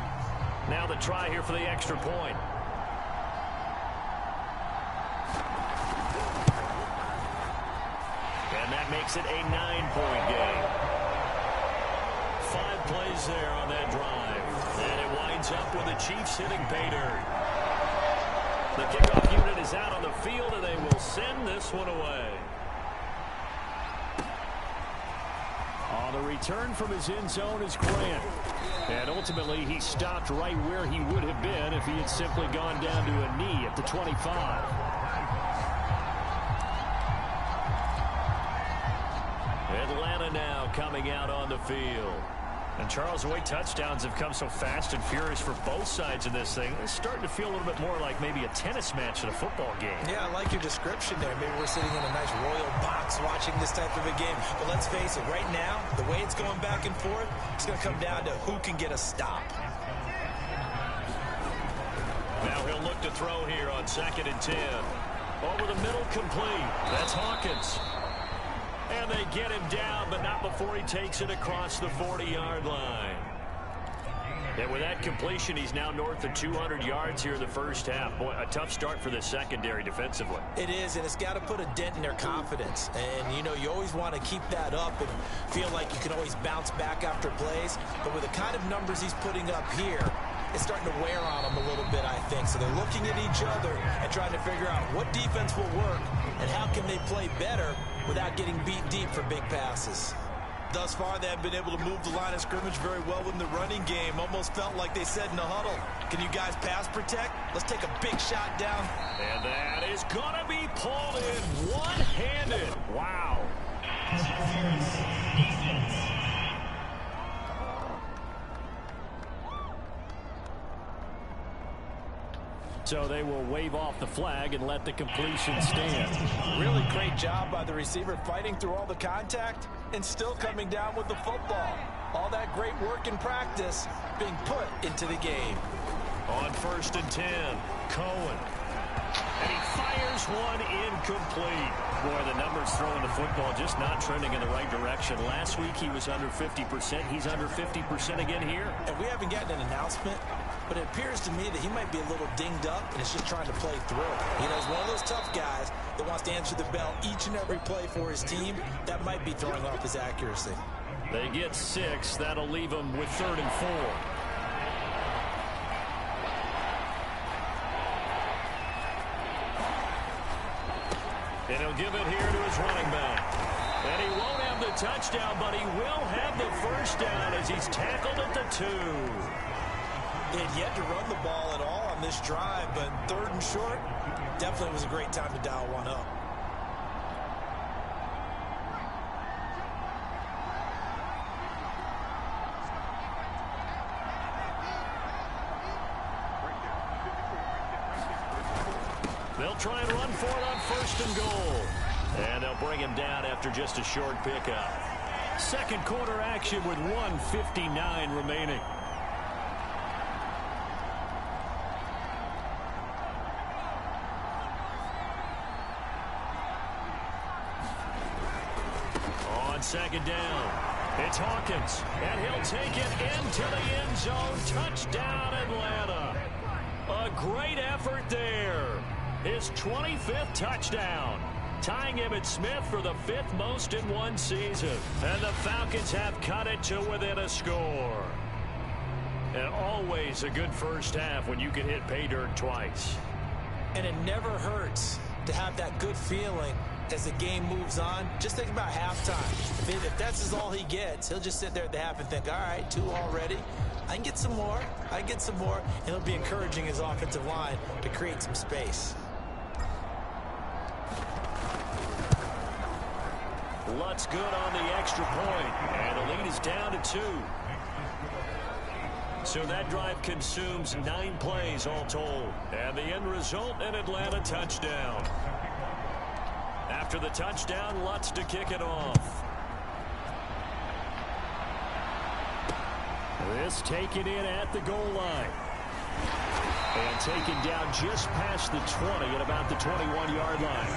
Now the try here for the extra point. And that makes it a 9-point game. 5 plays there on that drive. And it winds up with the Chiefs hitting pay dirt. The kickoff unit is out on the field, and they will send this one away. On the return from his end zone is Grant. And ultimately, he stopped right where he would have been if he had simply gone down to a knee at the 25. Atlanta now coming out on the field. And Charles, the way touchdowns have come so fast and furious for both sides in this thing, it's starting to feel a little bit more like maybe a tennis match in a football game. Yeah, I like your description there. Maybe we're sitting in a nice royal box watching this type of a game. But let's face it, right now, the way it's going back and forth, it's going to come down to who can get a stop. Now he'll look to throw here on 2nd and 10. Over the middle, complete. That's Hawkins. And they get him down, but not before he takes it across the 40-yard line. And with that completion, he's now north of 200 yards here in the first half. Boy, a tough start for the secondary defensively. It is, and it's got to put a dent in their confidence. And, you know, you always want to keep that up and feel like you can always bounce back after plays. But with the kind of numbers he's putting up here, it's starting to wear on them a little bit, I think. So they're looking at each other and trying to figure out what defense will work and how can they play better without getting beat deep for big passes. Thus far, they have been able to move the line of scrimmage very well in the running game. Almost felt like they said in the huddle, can you guys pass protect? Let's take a big shot down. And that is going to be pulled in one-handed. Wow. So they will wave off the flag and let the completion stand. Really great job by the receiver fighting through all the contact and still coming down with the football. All that great work in practice being put into the game. On 1st and 10, Cohen. And he fires one incomplete. Boy, the numbers throwing the football just not trending in the right direction. Last week he was under 50%. He's under 50% again here. And we haven't gotten an announcement, but it appears to me that he might be a little dinged up and is just trying to play through. You know, he's one of those tough guys that wants to answer the bell each and every play for his team. That might be throwing off his accuracy. They get 6. That'll leave them with 3rd and 4. And he'll give it here to his running back. And he won't have the touchdown, but he will have the first down as he's tackled at the 2. They had yet to run the ball at all on this drive, but 3rd and short, definitely was a great time to dial one up. They'll try and run for it on 1st and goal. And they'll bring him down after just a short pickup. Second quarter action with 1:59 remaining. On second down, it's Hawkins, and he'll take it into the end zone. Touchdown, Atlanta. A great effort there. His 25th touchdown, tying Emmitt Smith for the 5th most in one season. And the Falcons have cut it to within a score. And always a good first half when you can hit pay dirt twice. And it never hurts to have that good feeling as the game moves on. Just think about halftime. If that's all he gets, he'll just sit there at the half and think, all right, 2 already. I can get some more. I can get some more. And he'll be encouraging his offensive line to create some space. Lutt's good on the extra point, and the lead is down to 2. So that drive consumes 9 plays all told. And the end result, an Atlanta touchdown. After the touchdown, Lutz to kick it off. This taken in at the goal line. And taken down just past the 20 at about the 21-yard line.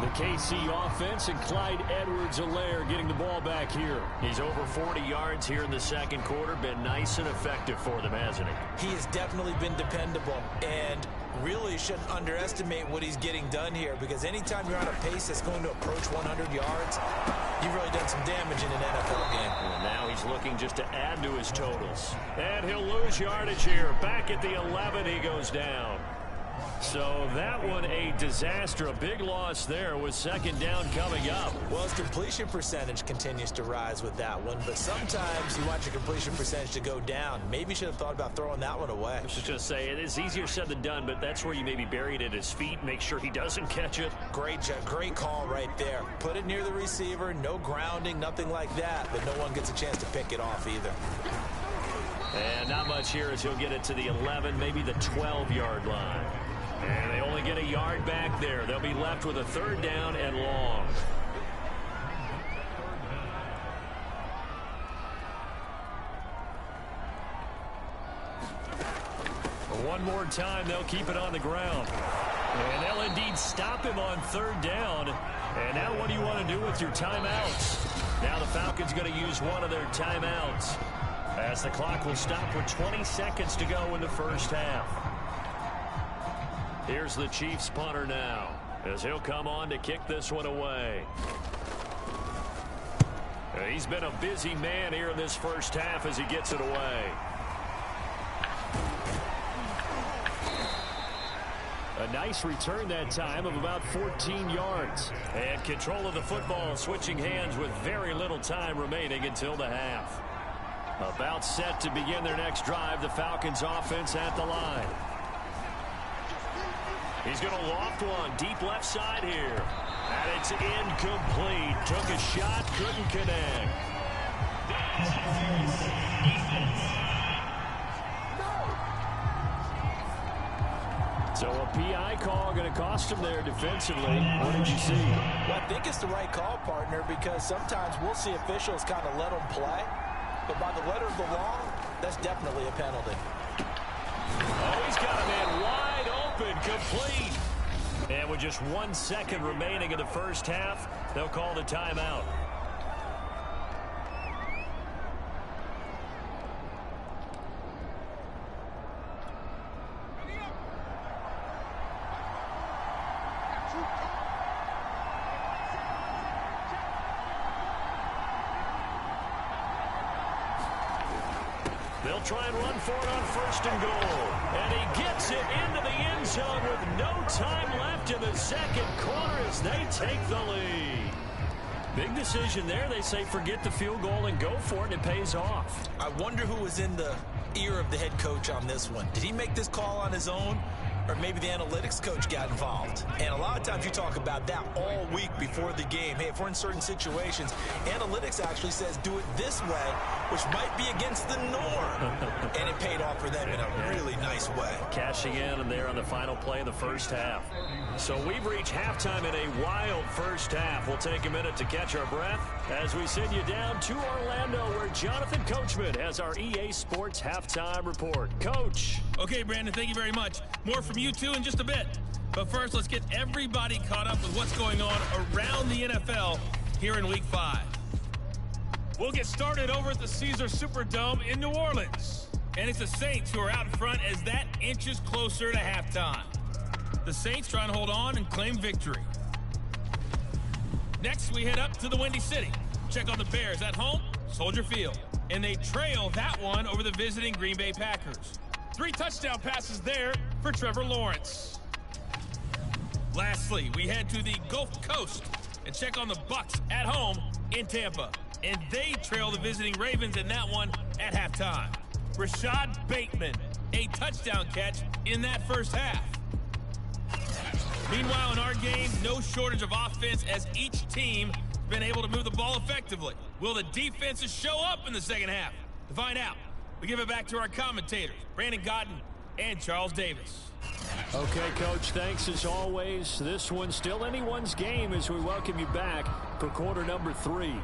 The KC offense and Clyde Edwards-Helaire getting the ball back here. He's over 40 yards here in the second quarter. Been nice and effective for them, hasn't he? He has definitely been dependable, and really shouldn't underestimate what he's getting done here, because anytime you're on a pace that's going to approach 100 yards, you've really done some damage in an NFL game. And now he's looking just to add to his totals. And he'll lose yardage here. Back at the 11, he goes down. So that one a disaster. A big loss there with second down coming up. Well, his completion percentage continues to rise with that one, but sometimes you want your completion percentage to go down. Maybe you should have thought about throwing that one away. I was just going to say, it is easier said than done, but that's where you maybe bury it at his feet. Make sure he doesn't catch it. Great call right there. Put it near the receiver, no grounding, nothing like that, but no one gets a chance to pick it off either. And not much here as he'll get it to the 11, maybe the 12-yard line. And they only get a yard back there. They'll be left with a 3rd down and long. One more time, they'll keep it on the ground. And they'll indeed stop him on 3rd down. And now what do you want to do with your timeouts? Now the Falcons going to use one of their timeouts, as the clock will stop with 20 seconds to go in the first half. Here's the Chiefs punter now, as he'll come on to kick this one away. He's been a busy man here in this first half as he gets it away. A nice return that time of about 14 yards. And control of the football switching hands with very little time remaining until the half. About set to begin their next drive, the Falcons offense at the line. He's going to loft one deep left side here. And it's incomplete. Took a shot, couldn't connect. So a PI call going to cost him there defensively. What did you see? Well, I think it's the right call, partner, because sometimes we'll see officials kind of let them play. But by the letter of the law, that's definitely a penalty. Oh, he's got a man wide open, complete. And with just 1 second remaining in the first half, they'll call the timeout. They'll try and run for it on 1st and goal. And he gets it into the end zone with no time left in the second quarter as they take the lead. Big decision there. They say forget the field goal and go for it, and it pays off. I wonder who was in the ear of the head coach on this one. Did he make this call on his own, or maybe the analytics coach got involved. And a lot of times you talk about that all week before the game. Hey, if we're in certain situations, analytics actually says do it this way, which might be against the norm. And it paid off for them in a really nice way. Cashing in and there on the final play of the first half. So we've reached halftime in a wild first half. We'll take a minute to catch our breath as we send you down to Orlando, where Jonathan Coachman has our EA Sports halftime report. Coach. Okay, Brandon, thank you very much. More from you two in just a bit. But first, let's get everybody caught up with what's going on around the NFL here in Week 5. We'll get started over at the Caesars Superdome in New Orleans. And it's the Saints who are out in front as that inches closer to halftime. The Saints trying to hold on and claim victory. Next, we head up to the Windy City. Check on the Bears at home, Soldier Field. And they trail that one over the visiting Green Bay Packers. 3 touchdown passes there for Trevor Lawrence. Lastly, we head to the Gulf Coast and check on the Bucs at home in Tampa. And they trail the visiting Ravens in that one at halftime. Rashad Bateman, a touchdown catch in that first half. Meanwhile, in our game, no shortage of offense as each team has been able to move the ball effectively. Will the defenses show up in the second half? To find out, we give it back to our commentators, Brandon Godden and Charles Davis. Okay, Coach, thanks as always. This one's still anyone's game as we welcome you back for quarter number 3.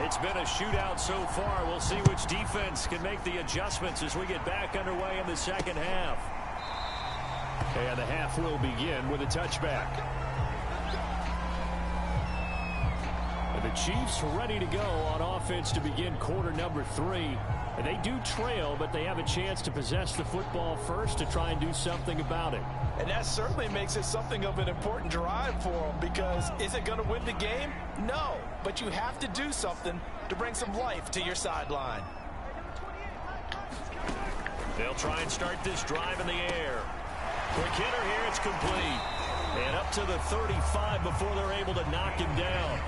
It's been a shootout so far. We'll see which defense can make the adjustments as we get back underway in the second half. And the half will begin with a touchback. And the Chiefs ready to go on offense to begin quarter number 3. And they do trail, but they have a chance to possess the football first to try and do something about it. And that certainly makes it something of an important drive for them, because is it going to win the game? No, but you have to do something to bring some life to your sideline. They'll try and start this drive in the air. Quick hitter here, it's complete. And up to the 35 before they're able to knock him down.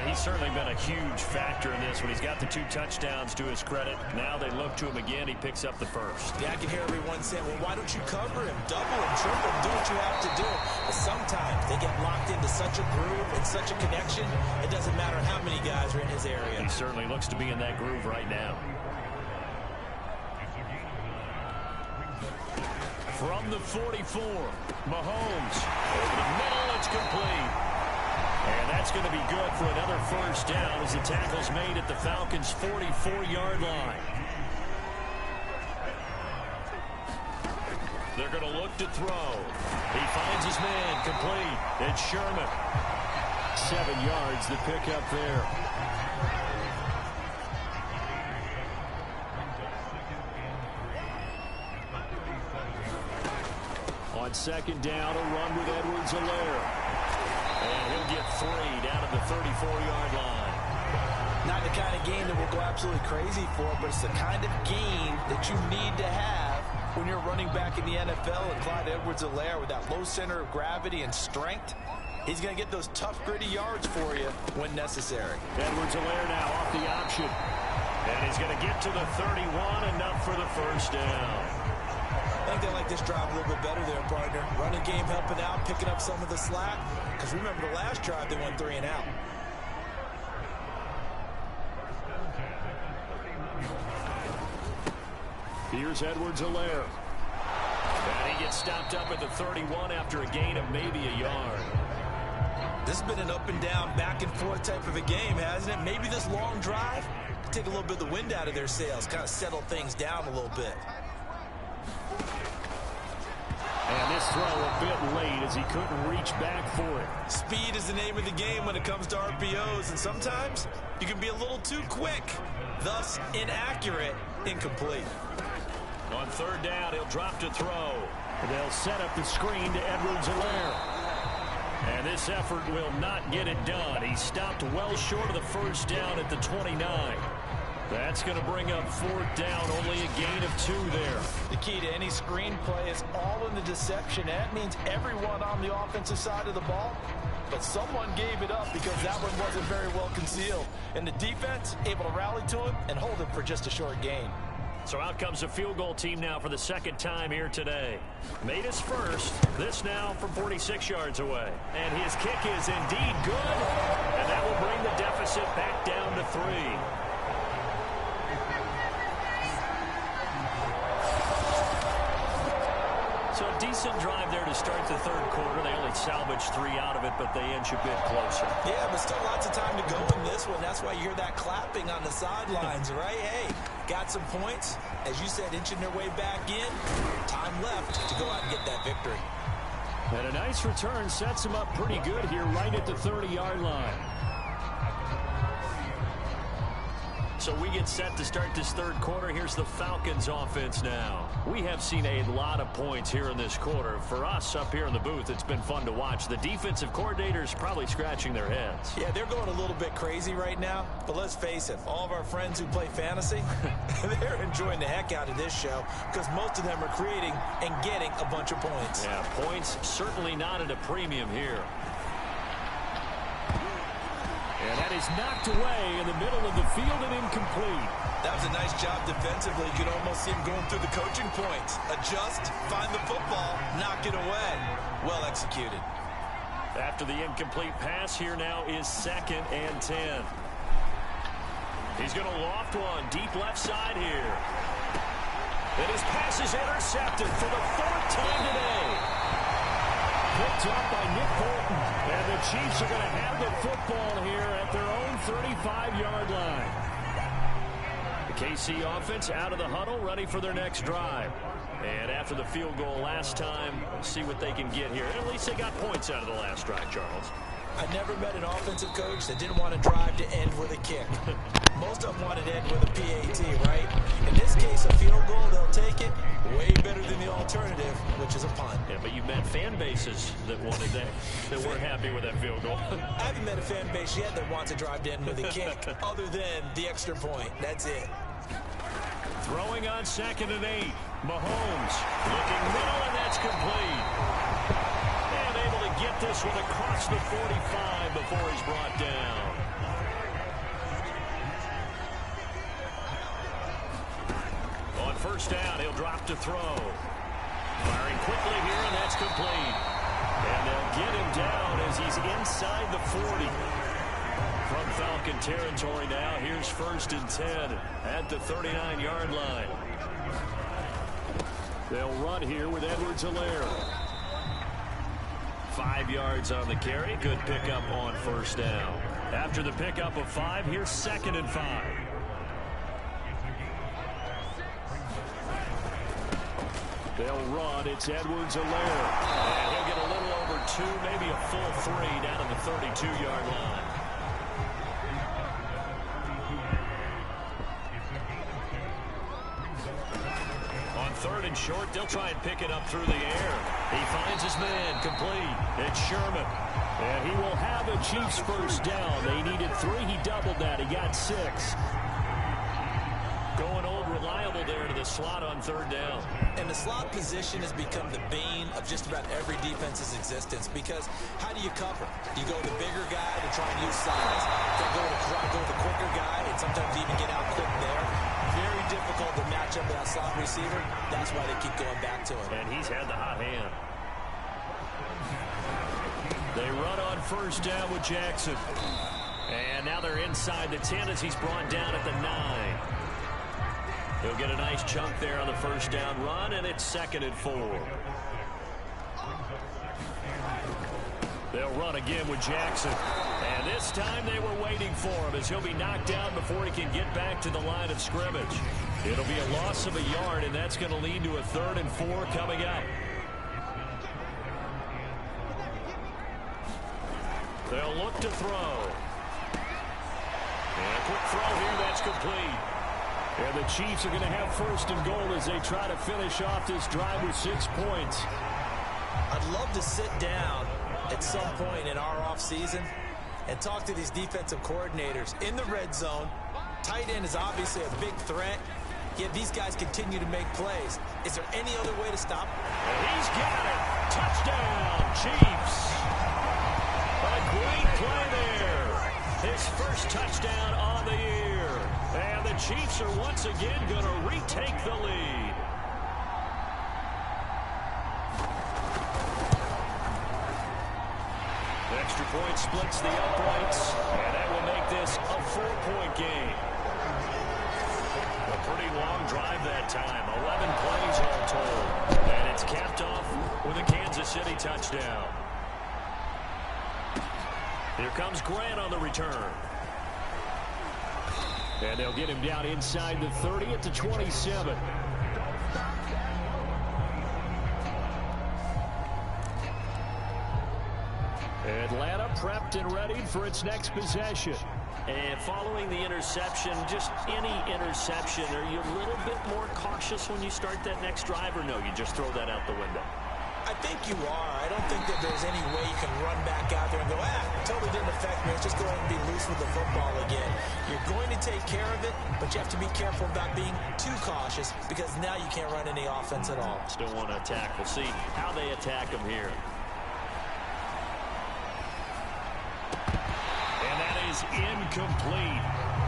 He's certainly been a huge factor in this when he's got the 2 touchdowns to his credit. Now they look to him again. He picks up the first. Yeah, I can hear everyone saying, well, why don't you cover him, double him, triple him, do what you have to do. But sometimes they get locked into such a groove and such a connection, it doesn't matter how many guys are in his area. He certainly looks to be in that groove right now. From the 44, Mahomes over the middle, it's complete. And that's going to be good for another first down as the tackle's made at the Falcons' 44-yard line. They're going to look to throw. He finds his man, complete. It's Sherman. 7 yards the pickup there. On second down, a run with Edwards-Helaire. And he'll get 3 down at the 34-yard line. Not the kind of game that we'll go absolutely crazy for, but it's the kind of game that you need to have when you're running back in the NFL. And Clyde Edwards-Helaire, with that low center of gravity and strength, he's going to get those tough, gritty yards for you when necessary. Edwards-Helaire now off the option. And he's going to get to the 31, enough for the first down. I think they like this drive a little bit better there, partner. Running game helping out, picking up some of the slack. Because remember the last drive, they went 3 and out. Here's Edwards-Helaire. And he gets stopped up at the 31 after a gain of maybe a yard. This has been an up and down, back and forth type of a game, hasn't it? Maybe this long drive could take a little bit of the wind out of their sails, kind of settle things down a little bit. And this throw a bit late as he couldn't reach back for it. Speed is the name of the game when it comes to RPOs, and sometimes you can be a little too quick, thus inaccurate, incomplete. On third down, he'll drop to throw. They'll set up the screen to Edwards-Helaire. And this effort will not get it done. He stopped well short of the first down at the 29. That's going to bring up fourth down, only a gain of 2 there. The key to any screenplay is all in the deception. That means everyone on the offensive side of the ball. But someone gave it up because that one wasn't very well concealed. And the defense able to rally to him and hold him for just a short gain. So out comes a field goal team now for the second time here today. Made his first. This now from 46 yards away. And his kick is indeed good. And that will bring the deficit back down to 3. So a decent drive there to start the third quarter. They only salvaged 3 out of it, but they inch a bit closer. Yeah, but still lots of time to go in this one. That's why you hear that clapping on the sidelines, right? Hey, got some points. As you said, inching their way back in. Time left to go out and get that victory. And a nice return sets them up pretty good here right at the 30-yard line. So we get set to start this third quarter. Here's the Falcons offense now. We have seen a lot of points here in this quarter. For us up here in the booth, it's been fun to watch. The defensive coordinators probably scratching their heads. Yeah, they're going a little bit crazy right now. But let's face it, all of our friends who play fantasy, they're enjoying the heck out of this show because most of them are creating and getting a bunch of points. Yeah, points certainly not at a premium here. And that is knocked away in the middle of the field and incomplete. That was a nice job defensively. You could almost see him going through the coaching points. Adjust, find the football, knock it away. Well executed. After the incomplete pass, here now is 2nd and 10. He's going to loft one deep left side here. And his pass is intercepted for the 4th time today. Picked up by Nick Bolton. And the Chiefs are going to have the football here at their own 35-yard line. The KC offense out of the huddle, ready for their next drive. And after the field goal last time, see what they can get here. At least they got points out of the last drive, Charles. I never met an offensive coach that didn't want to drive to end with a kick. Most of them wanted to end with a PAT, right? In this case, a field goal, they'll take it. Way better than the alternative, which is a punt. Yeah, but you've met fan bases that wanted that weren't happy with that field goal. I haven't met a fan base yet that wants to drive to end with a kick, other than the extra point. That's it. Throwing on 2nd and 8. Mahomes looking middle, and that's complete. And able to get this one across the 45 before he's brought down. On 1st down, he'll drop to throw. Firing quickly here, and that's complete. And they'll get him down as he's inside the 40. From Falcon territory now, here's 1st and 10 at the 39-yard line. They'll run here with Edwards-Helaire. 5 yards on the carry. Good pickup on 1st down. After the pickup of 5, here's 2nd and 5. They'll run. It's Edwards-Helaire. And he'll get a little over 2, maybe a full 3 down to the 32-yard line. On 3rd and short, they'll try and pick it up through the air. He finds his man, complete. It's Sherman. And he will have a Chiefs 1st down. They needed 3. He doubled that. He got 6. Going old reliable there to the slot on 3rd down. And the slot position has become the bane of just about every defense's existence because how do you cover? Do you go with the bigger guy to try and use size? Do you try to go with the quicker guy and sometimes even get out quick there? Very difficult to match up with that slot receiver. That's why they keep going back to him. And he's had the hot hand. They run on 1st down with Jackson. And now they're inside the 10 as he's brought down at the 9. He'll get a nice chunk there on the 1st down run, and it's 2nd and 4. They'll run again with Jackson. And this time they were waiting for him as he'll be knocked down before he can get back to the line of scrimmage. It'll be a loss of a yard, and that's going to lead to a 3rd and 4 coming up. They'll look to throw. And a quick throw here, that's complete. And the Chiefs are going to have 1st and goal as they try to finish off this drive with 6 points. I'd love to sit down at some point in our offseason and talk to these defensive coordinators in the red zone. Tight end is obviously a big threat. Yet these guys continue to make plays. Is there any other way to stop them? And he's got it. Touchdown, Chiefs. A great play there. His first touchdown on the year. And the Chiefs are once again going to retake the lead. Extra point splits the uprights, and that will make this a 4-point game. A pretty long drive that time, 11 plays all told. And it's capped off with a Kansas City touchdown. Here comes Grant on the return. And they'll get him down inside the 30 at the 27. Atlanta prepped and ready for its next possession. And following the interception, just any interception, are you a little bit more cautious when you start that next drive, or no, you just throw that out the window? I think you are. I don't think that there's any way you can run back out there and go, totally didn't affect me. Let's just go ahead and be loose with the football again. You're going to take care of it, but you have to be careful about being too cautious because now you can't run any offense at all. Still want to attack. We'll see how they attack him here. And that is incomplete.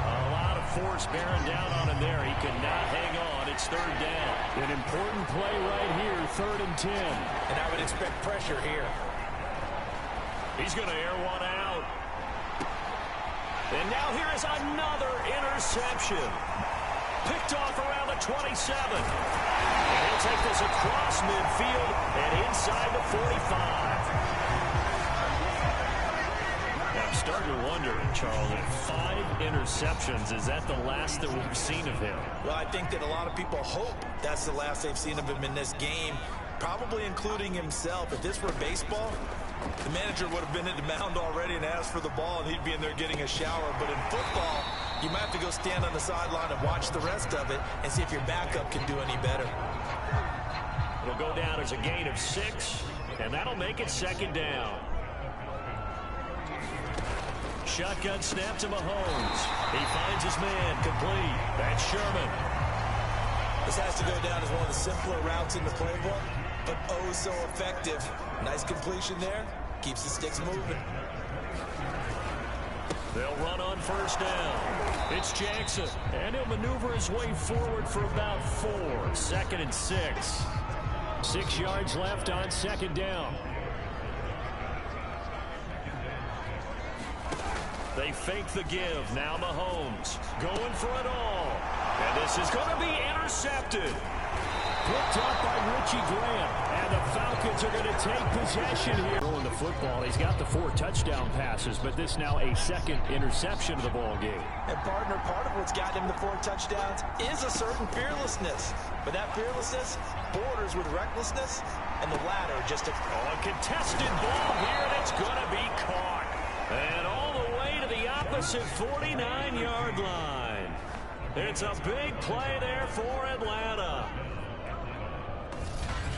A lot of force bearing down on him there. He could not hang on. It's third down. An important play right here, 3rd and 10. And I would expect pressure here. He's going to air one out. And now here is another interception. Picked off around the 27. And he'll take this across midfield and inside the 45. I'm starting to wonder, Charles, if 5 interceptions, is that the last that we've seen of him? Well, I think that a lot of people hope that's the last they've seen of him in this game, probably including himself. If this were baseball, the manager would have been at the mound already and asked for the ball, and he'd be in there getting a shower. But in football, you might have to go stand on the sideline and watch the rest of it and see if your backup can do any better. It'll go down as a gain of 6, and that'll make it 2nd down. Shotgun snap to Mahomes. He finds his man complete. That's Sherman. This has to go down as one of the simpler routes in the playbook, but oh so effective. Nice completion there. Keeps the sticks moving. They'll run on 1st down. It's Jackson, and he'll maneuver his way forward for about 4. 2nd and 6. 6 yards left on 2nd down. They fake the give. Now Mahomes going for it all. And this is going to be intercepted. Picked up by Richie Grant. And the Falcons are going to take possession here. Throwing the football. He's got the 4 touchdown passes, but this now a 2nd interception of the ball game. And partner, part of what's gotten him the 4 touchdowns is a certain fearlessness. But that fearlessness borders with recklessness, and the latter just a contested ball here, and it's going to be caught. And all the way to the opposite 49-yard line. It's a big play there for Atlanta.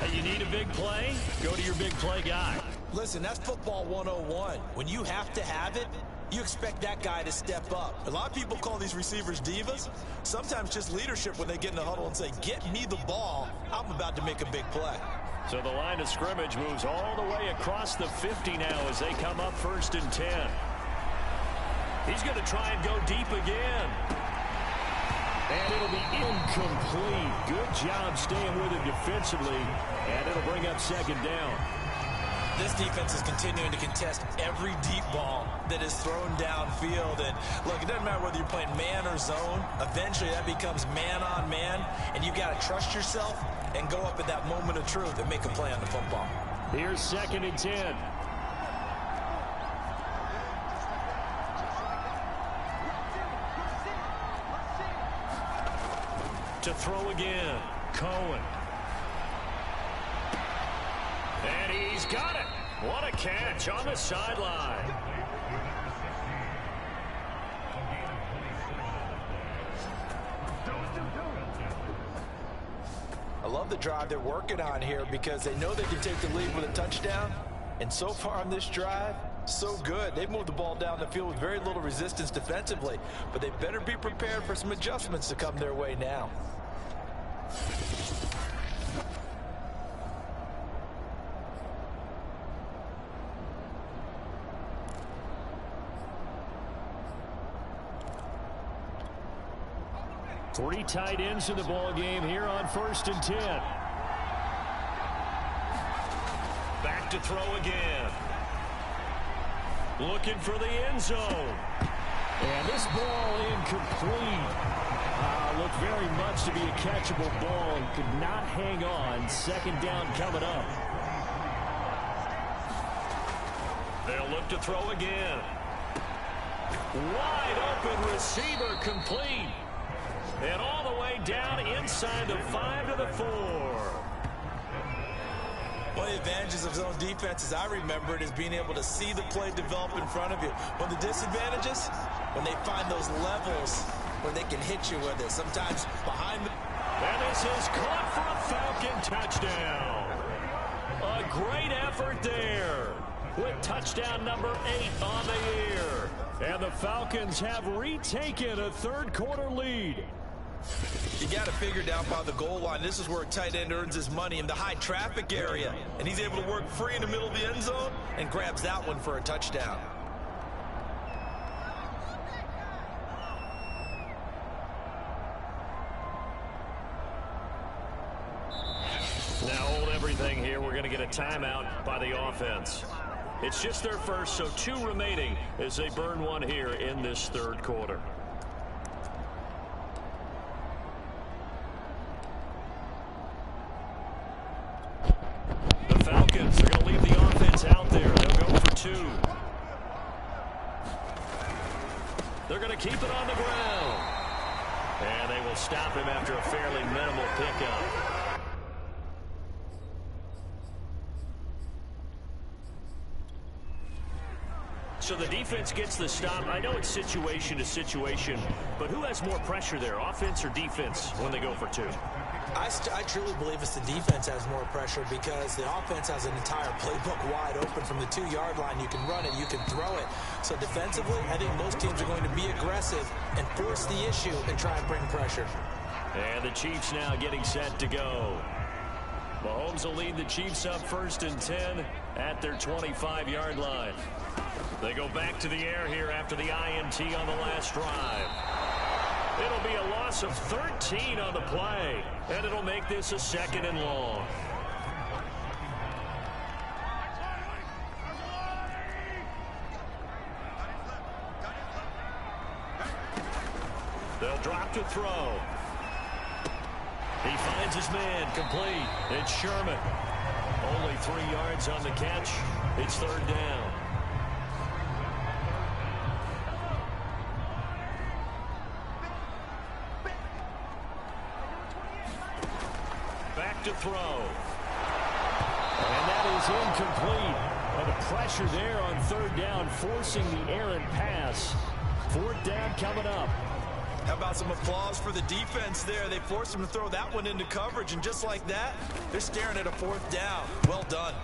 Hey, you need a big play? Go to your big play guy. Listen, that's football 101. When you have to have it, you expect that guy to step up. A lot of people call these receivers divas. Sometimes just leadership when they get in the huddle and say, get me the ball. I'm about to make a big play. So the line of scrimmage moves all the way across the 50 now as they come up 1st and 10. He's going to try and go deep again. And it'll be incomplete. Good job staying with him defensively. And it'll bring up 2nd down. This defense is continuing to contest every deep ball that is thrown downfield. And look, it doesn't matter whether you're playing man or zone. Eventually that becomes man on man. And you got to trust yourself and go up at that moment of truth and make a play on the football. Here's 2nd and 10. To throw again, Cohen. And he's got it. What a catch on the sideline. I love the drive they're working on here because they know they can take the lead with a touchdown. And so far on this drive, so good. They've moved the ball down the field with very little resistance defensively, but they better be prepared for some adjustments to come their way now. Three tight ends in the ball game here on 1st and 10. Back to throw again. Looking for the end zone. And this ball incomplete. Looked very much to be a catchable ball and could not hang on. 2nd down coming up. They'll look to throw again. Wide open receiver complete. And all the way down inside the 5 to the 4. One of the advantages of zone defense, as I remember it, is being able to see the play develop in front of you. One of the disadvantages, when they find those levels where they can hit you with it, sometimes behind the... And this is caught for a Falcon touchdown. A great effort there with touchdown number 8 on the year. And the Falcons have retaken a 3rd quarter lead. You got to figure down by the goal line. This is where a tight end earns his money, in the high traffic area. And he's able to work free in the middle of the end zone and grabs that one for a touchdown. Now hold everything here. We're going to get a timeout by the offense. It's just their first, so 2 remaining as they burn one here in this 3rd quarter. The Falcons are going to leave the offense out there. They'll go for 2. They're going to keep it on the ground. And they will stop him after a fairly minimal pickup. So the defense gets the stop. I know it's situation to situation, but who has more pressure there, offense or defense, when they go for 2? I truly believe it's the defense has more pressure because the offense has an entire playbook wide open from the 2-yard line. You can run it, you can throw it. So defensively, I think most teams are going to be aggressive and force the issue and try and bring pressure. And the Chiefs now getting set to go. Mahomes will lead the Chiefs up 1st and 10 at their 25-yard line. They go back to the air here after the INT on the last drive. It'll be a loss of 13 on the play, and it'll make this a 2nd and long. They'll drop to throw. He finds his man, complete. It's Sherman. Only 3 yards on the catch. It's 3rd down. Back to throw. And that is incomplete. And the pressure there on 3rd down, forcing the errant pass. 4th down coming up. How about some applause for the defense there? They forced him to throw that one into coverage, and just like that, they're staring at a 4th down. Well done.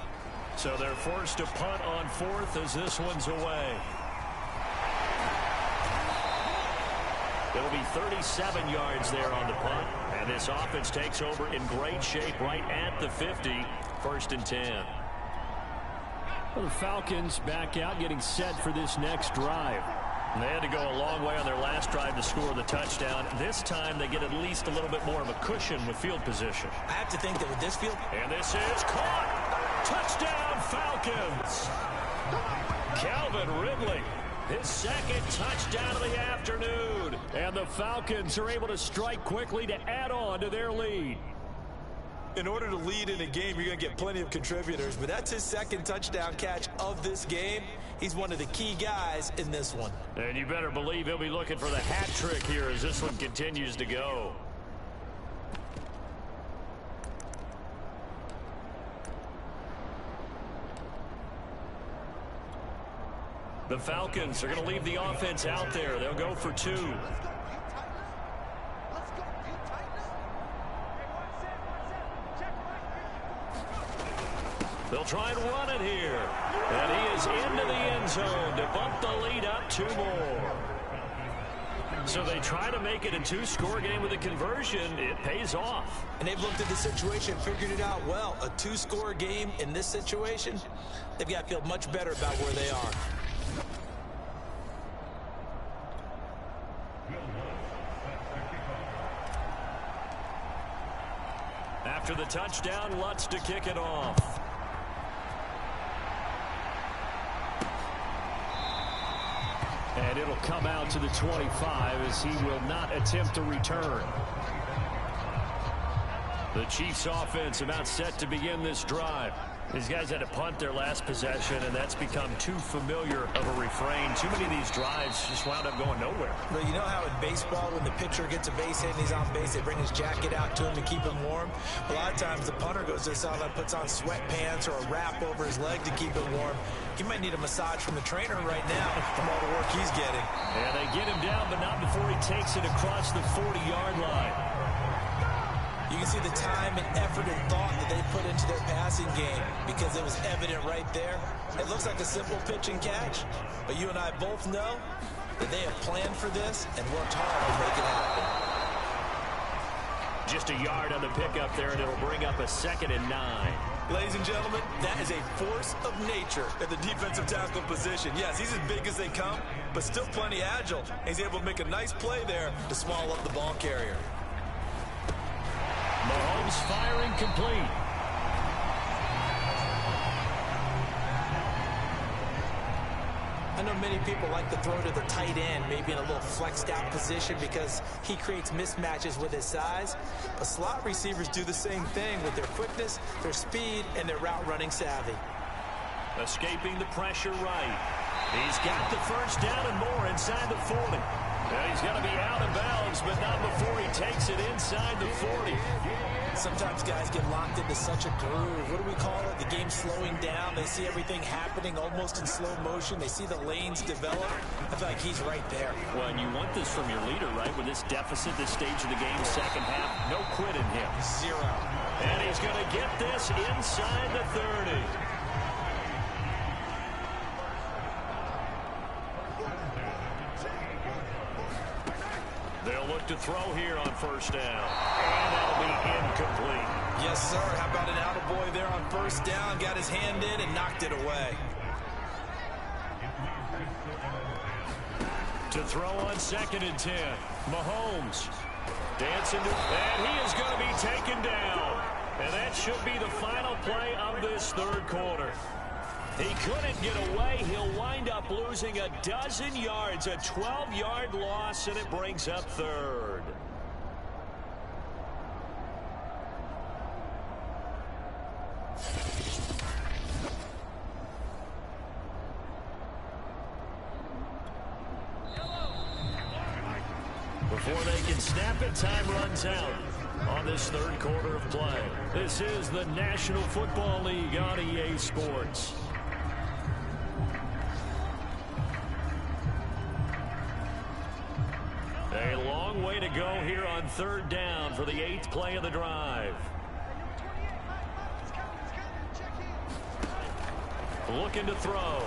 So they're forced to punt on 4th as this one's away. It'll be 37 yards there on the punt. And this offense takes over in great shape right at the 50. 1st and 10. Well, the Falcons back out, getting set for this next drive. And they had to go a long way on their last drive to score the touchdown. This time they get at least a little bit more of a cushion with field position. I have to think that with this field... And this is caught. Touchdown, Falcons. Calvin Ridley, his 2nd touchdown of the afternoon. And the Falcons are able to strike quickly to add on to their lead. In order to lead in a game, you're going to get plenty of contributors, but that's his 2nd touchdown catch of this game. He's one of the key guys in this one. And you better believe he'll be looking for the hat trick here as this one continues to go. The Falcons are going to leave the offense out there. They'll go for 2. They'll try and run it here. And he is into the end zone to bump the lead up 2 more. So they try to make it a two-score game with a conversion. It pays off. And they've looked at the situation, figured it out well. A two-score game in this situation, they've got to feel much better about where they are. After the touchdown, Lutz to kick it off. And it'll come out to the 25 as he will not attempt to return. The Chiefs offense about set to begin this drive. These guys had to punt their last possession, and that's become too familiar of a refrain. Too many of these drives just wound up going nowhere. Well, you know how in baseball, when the pitcher gets a base hit and he's on base, they bring his jacket out to him to keep him warm? A lot of times the punter goes to the sideline, puts on sweatpants or a wrap over his leg to keep him warm. He might need a massage from the trainer right now from all the work he's getting. And they get him down, but not before he takes it across the 40-yard line. You can see the time and effort and thought that they put into their passing game because it was evident right there. It looks like a simple pitch and catch, but you and I both know that they have planned for this and worked hard to make it happen. Just a yard on the pickup there, and it'll bring up a 2nd and 9. Ladies and gentlemen, that is a force of nature at the defensive tackle position. Yes, he's as big as they come, but still plenty agile. He's able to make a nice play there to swallow up the ball carrier. Mahomes firing complete. I know many people like to throw to the tight end, maybe in a little flexed out position because he creates mismatches with his size. But slot receivers do the same thing with their quickness, their speed, and their route running savvy. Escaping the pressure right. He's got the first down and more inside the 40. And he's going to be out of bounds, but not before he takes it inside the 40. Sometimes guys get locked into such a groove. What do we call it? The game slowing down. They see everything happening almost in slow motion. They see the lanes develop. I feel like he's right there. Well, and you want this from your leader, right? With this deficit, this stage of the game, second half, no quit in him. 0. And he's going to get this inside the 30. They'll look to throw here on first down. And that'll be incomplete. Yes, sir. How about an attaboy there on first down? Got his hand in and knocked it away. To throw on 2nd and 10. Mahomes dancing to, and he is going to be taken down. And that should be the final play of this third quarter. He couldn't get away. He'll wind up losing a dozen yards, a 12-yard loss, and it brings up 3rd. Before they can snap it, time runs out on this third quarter of play. This is the National Football League on EA Sports. A long way to go here on 3rd down for the 8th play of the drive. Looking to throw.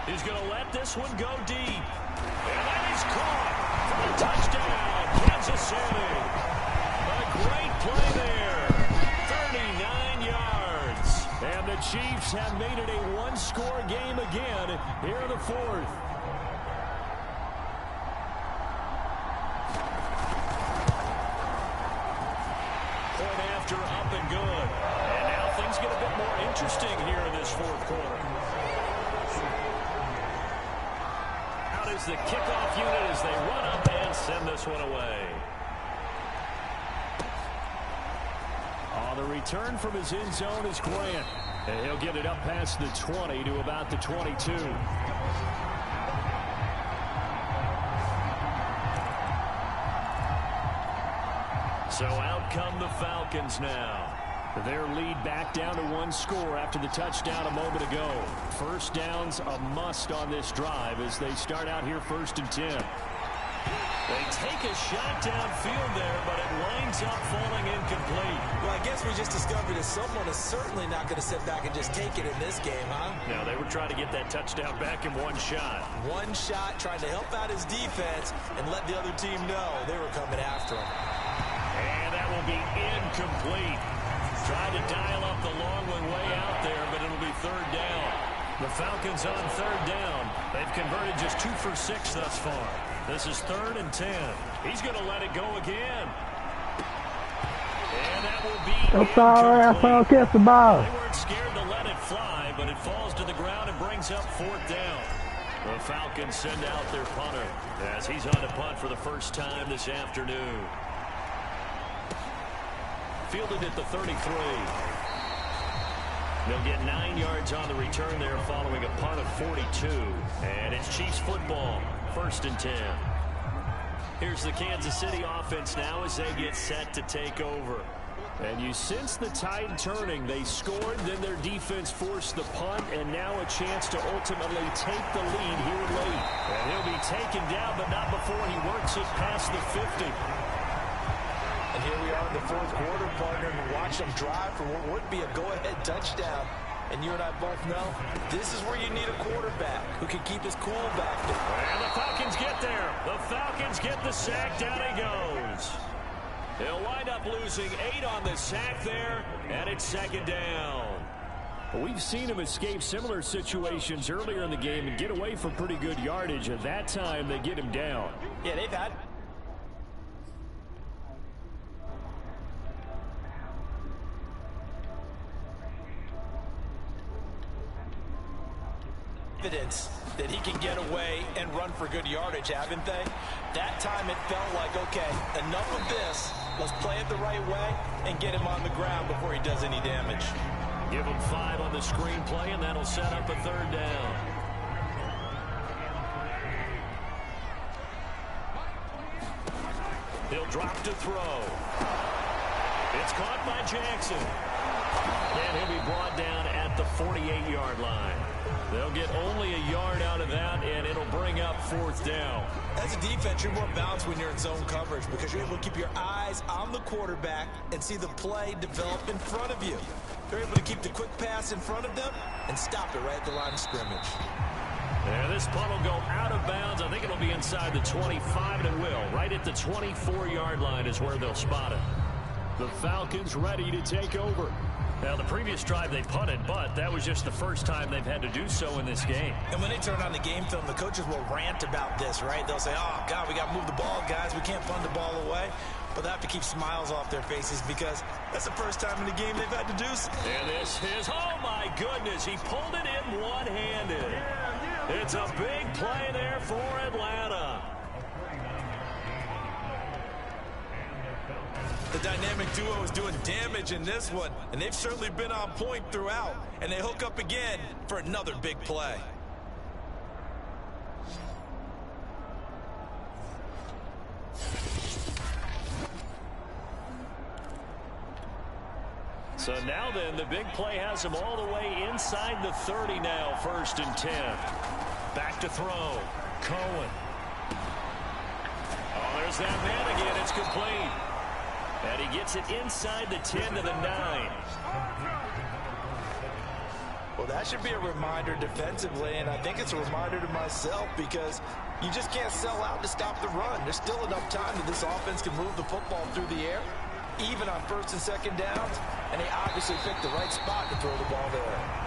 He's going to let this one go deep. And that is caught for a touchdown, Kansas City. A great play there. 39 yards. And the Chiefs have made it a one-score game again here in the 4th. Point after, up and good. And now things get a bit more interesting here in this 4th quarter. Out is the kickoff unit as they run up and send this one away. On the return from his end zone is Grant. And he'll get it up past the 20 to about the 22. So out come the Falcons now. Their lead back down to 1 score after the touchdown a moment ago. First down's a must on this drive as they start out here 1st and 10. They take a shot downfield there, but it winds up falling incomplete. Well, I guess guess we just discovered that someone is certainly not going to sit back and just take it in this game, huh? No, they were trying to get that touchdown back in one shot. One shot, trying to help out his defense and let the other team know they were coming after him. And that will be incomplete. Tried to dial up the long one way out there, but it'll be third down. The Falcons on third down. They've converted just 2 for 6 thus far. This is 3rd and 10. He's going to let it go again. And that will be I'm sorry, I fell against the ball. They weren't scared to let it fly, but it falls to the ground and brings up 4th down. The Falcons send out their punter as he's on to punt for the first time this afternoon. Fielded at the 33. They'll get 9 yards on the return there following a punt of 42. And it's Chiefs football, 1st and 10. Here's the Kansas City offense now as they get set to take over. And you sense the tide turning. They scored, then their defense forced the punt, and now a chance to ultimately take the lead here late. And he'll be taken down, but not before he works it past the 50. And here we are in the 4th quarter, partner, and watch them drive for what would be a go-ahead touchdown. And you and I both know this is where you need a quarterback who can keep his cool back there. And the Falcons get there. The Falcons get the sack. Down he goes. They'll wind up losing 8 on the sack there, and it's 2nd down. We've seen him escape similar situations earlier in the game and get away from pretty good yardage. At that time, they get him down. Yeah, they've had evidence that he can get away and run for good yardage, haven't they? That time it felt like, okay, enough of this. Let's play it the right way and get him on the ground before he does any damage. Give him 5 on the screenplay, and that'll set up a 3rd down. He'll drop to throw. It's caught by Jackson. And he'll be brought down at the 48-yard line. They'll get only a yard out of that, and it'll bring up 4th down. As a defense, you're more balanced when you're in zone coverage because you're able to keep your eyes on the quarterback and see the play develop in front of you. They're able to keep the quick pass in front of them and stop it right at the line of scrimmage. And this punt will go out of bounds. I think it'll be inside the 25, and it will. Right at the 24-yard line is where they'll spot it. The Falcons ready to take over. Now, the previous drive they punted, but that was just the first time they've had to do so in this game. And when they turn on the game film, the coaches will rant about this, right? They'll say, oh, God, we got to move the ball, guys. We can't punt the ball away. But they have to keep smiles off their faces because that's the first time in the game they've had to do so. And this is, oh, my goodness, he pulled it in one-handed. It's a big play there for Atlanta. The dynamic duo is doing damage in this one, and they've certainly been on point throughout, and they hook up again for another big play. So now then, the big play has him all the way inside the 30 now, 1st and 10. Back to throw. Cohen. Oh, there's that man again. It's complete. And he gets it inside the 10 to the 9. Well, that should be a reminder defensively, and I think it's a reminder to myself because you just can't sell out to stop the run. There's still enough time that this offense can move the football through the air, even on 1st and 2nd downs, and they obviously picked the right spot to throw the ball there.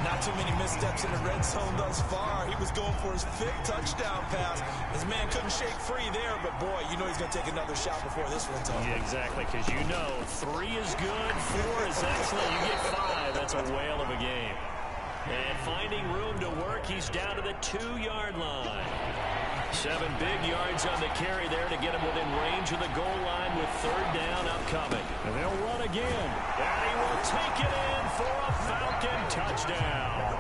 Not too many missteps in the red zone thus far. He was going for his 5th touchdown pass. His man couldn't shake free there, but boy, you know he's going to take another shot before this one's over. Yeah, exactly, because you know 3 is good, 4 is excellent. You get 5, that's a whale of a game. And finding room to work, he's down to the 2-yard line. 7 big yards on the carry there to get him within range of the goal line with 3rd down upcoming. And they'll run again. And he will take it in for a Falcon touchdown.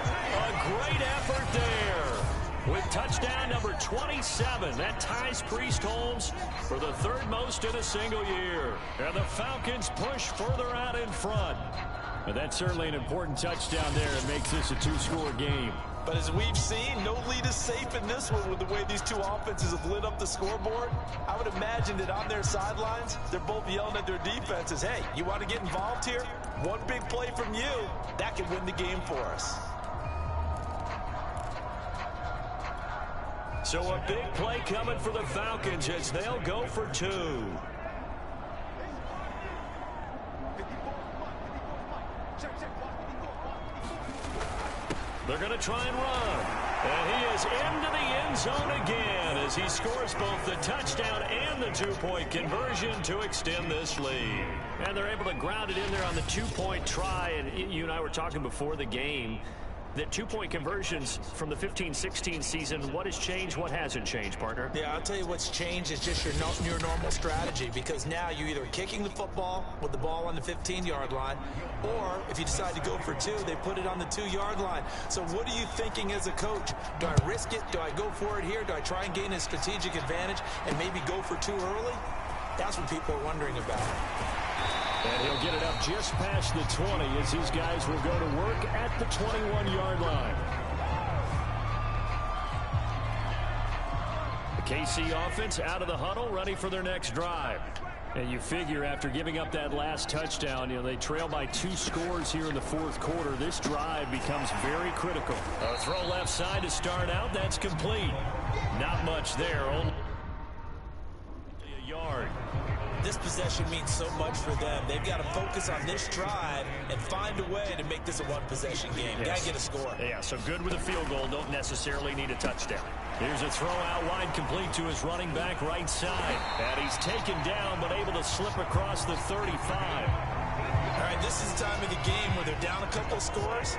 A great effort there. With touchdown number 27, that ties Priest Holmes for the 3rd most in a single year. And the Falcons push further out in front. But that's certainly an important touchdown there. It makes this a 2-score game. But as we've seen, no lead is safe in this one with the way these two offenses have lit up the scoreboard. I would imagine that on their sidelines, they're both yelling at their defenses, hey, you want to get involved here? One big play from you, that can win the game for us. So a big play coming for the Falcons as they'll go for 2. They're going to try and run. And he is into the end zone again as he scores both the touchdown and the 2-point conversion to extend this lead. And they're able to ground it in there on the 2-point try. And you and I were talking before the game that 2-point conversions from the 15-16 season, what has changed, what hasn't changed, partner? Yeah, I'll tell you what's changed is just your normal strategy, because now you're either kicking the football with the ball on the 15-yard line, or if you decide to go for 2, they put it on the 2-yard line. So what are you thinking as a coach? Do I risk it? Do I go for it here? Do I try and gain a strategic advantage and maybe go for 2 early? That's what people are wondering about. And he'll get it up just past the 20 as these guys will go to work at the 21-yard line. The KC offense out of the huddle, ready for their next drive. And you figure after giving up that last touchdown, they trail by 2 scores here in the 4th quarter. This drive becomes very critical. A throw left side to start out. That's complete. Not much there. Only a yard. This possession means so much for them. They've got to focus on this drive and find a way to make this a one-possession game. Yes. Got to get a score. Yeah, so good with a field goal. Don't necessarily need a touchdown. Here's a throw out wide, complete to his running back right side. And he's taken down, but able to slip across the 35. All right, this is the time of the game where they're down a couple of scores,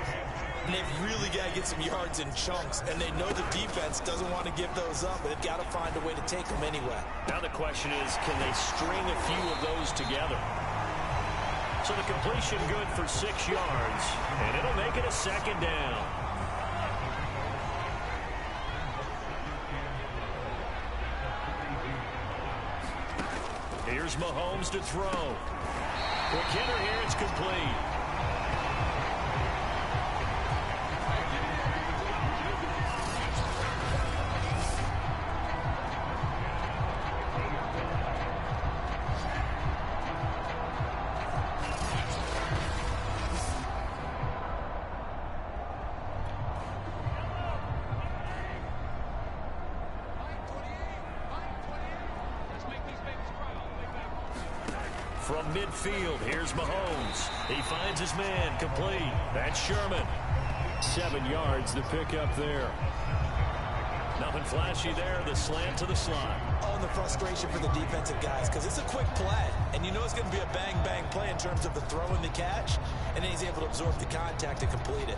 and they've really got to get some yards in chunks, and they know the defense doesn't want to give those up, but they've got to find a way to take them anyway. Now the question is, can they string a few of those together? So the completion good for 6 yards, and it'll make it a 2nd down. Here's Mahomes to throw. Quick hitter here, it's complete. From midfield, here's Mahomes. He finds his man, complete. That's Sherman. 7 yards, the pickup there. Nothing flashy there, the slant to the slot. Oh, and the frustration for the defensive guys, because it's a quick play, and you know it's going to be a bang-bang play in terms of the throw and the catch, and then he's able to absorb the contact and complete it.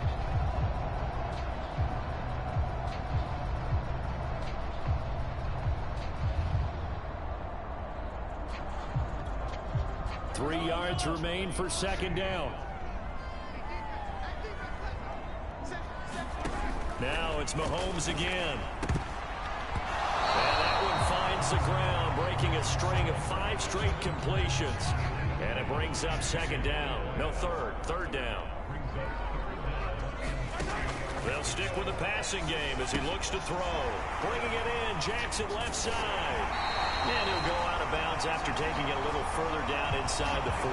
Three yards remain for 2nd down. Now it's Mahomes again. And that one finds the ground, breaking a string of 5 straight completions. And it brings up 2nd down. No, third down. They'll stick with the passing game as he looks to throw. Bringing it in, Jackson left side. And he'll go out of bounds after taking it a little further down inside the 40.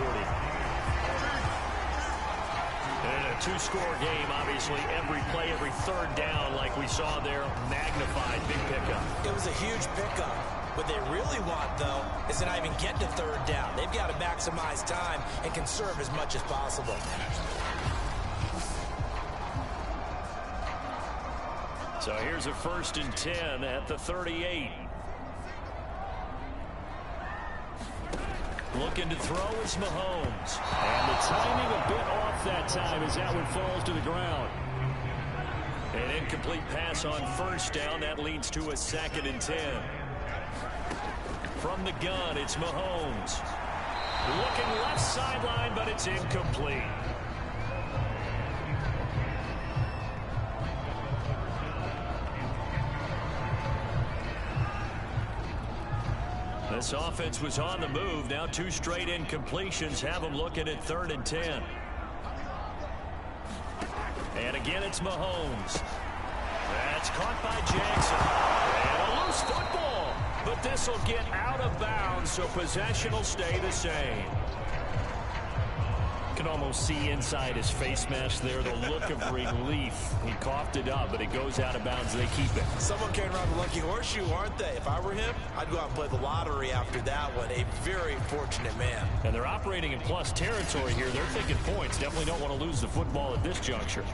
And a 2-score game, obviously, every play, every 3rd down, like we saw there, magnified, big pickup. It was a huge pickup. What they really want, though, is to not even get to 3rd down. They've got to maximize time and conserve as much as possible. So here's a 1st and 10 at the 38. Looking to throw is Mahomes. And the timing a bit off that time as that one falls to the ground. An incomplete pass on 1st down. That leads to a 2nd and 10. From the gun, it's Mahomes. Looking left sideline, but it's incomplete. This offense was on the move. Now 2 straight incompletions have them looking at 3rd and 10. And again, it's Mahomes. That's caught by Jackson. And a loose football. But this will get out of bounds, so possession will stay the same. You can almost see inside his face mask there the look of relief. He coughed it up, but it goes out of bounds. They keep it. Someone carrying around the lucky horseshoe, aren't they? If I were him, I'd go out and play the lottery after that one. A very fortunate man. And they're operating in plus territory here. They're taking points. Definitely don't want to lose the football at this juncture.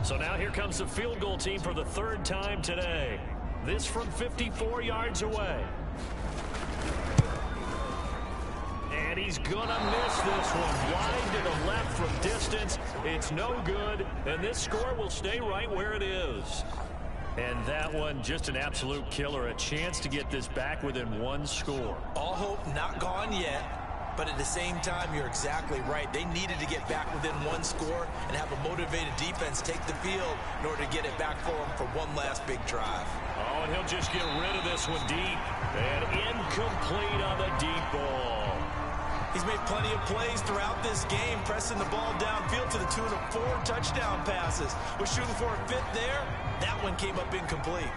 So now here comes the field goal team for the third time today. This from 54 yards away. And he's going to miss this one. Wide to the left from distance. It's no good. And this score will stay right where it is. And that one, just an absolute killer. A chance to get this back within one score. All hope not gone yet. But at the same time, you're exactly right. They needed to get back within one score and have a motivated defense take the field in order to get it back for them for one last big drive. Oh, and he'll just get rid of this one deep. And incomplete on the deep ball. He's made plenty of plays throughout this game, pressing the ball downfield to the tune of 4 touchdown passes. Was shooting for a 5th there. That one came up incomplete.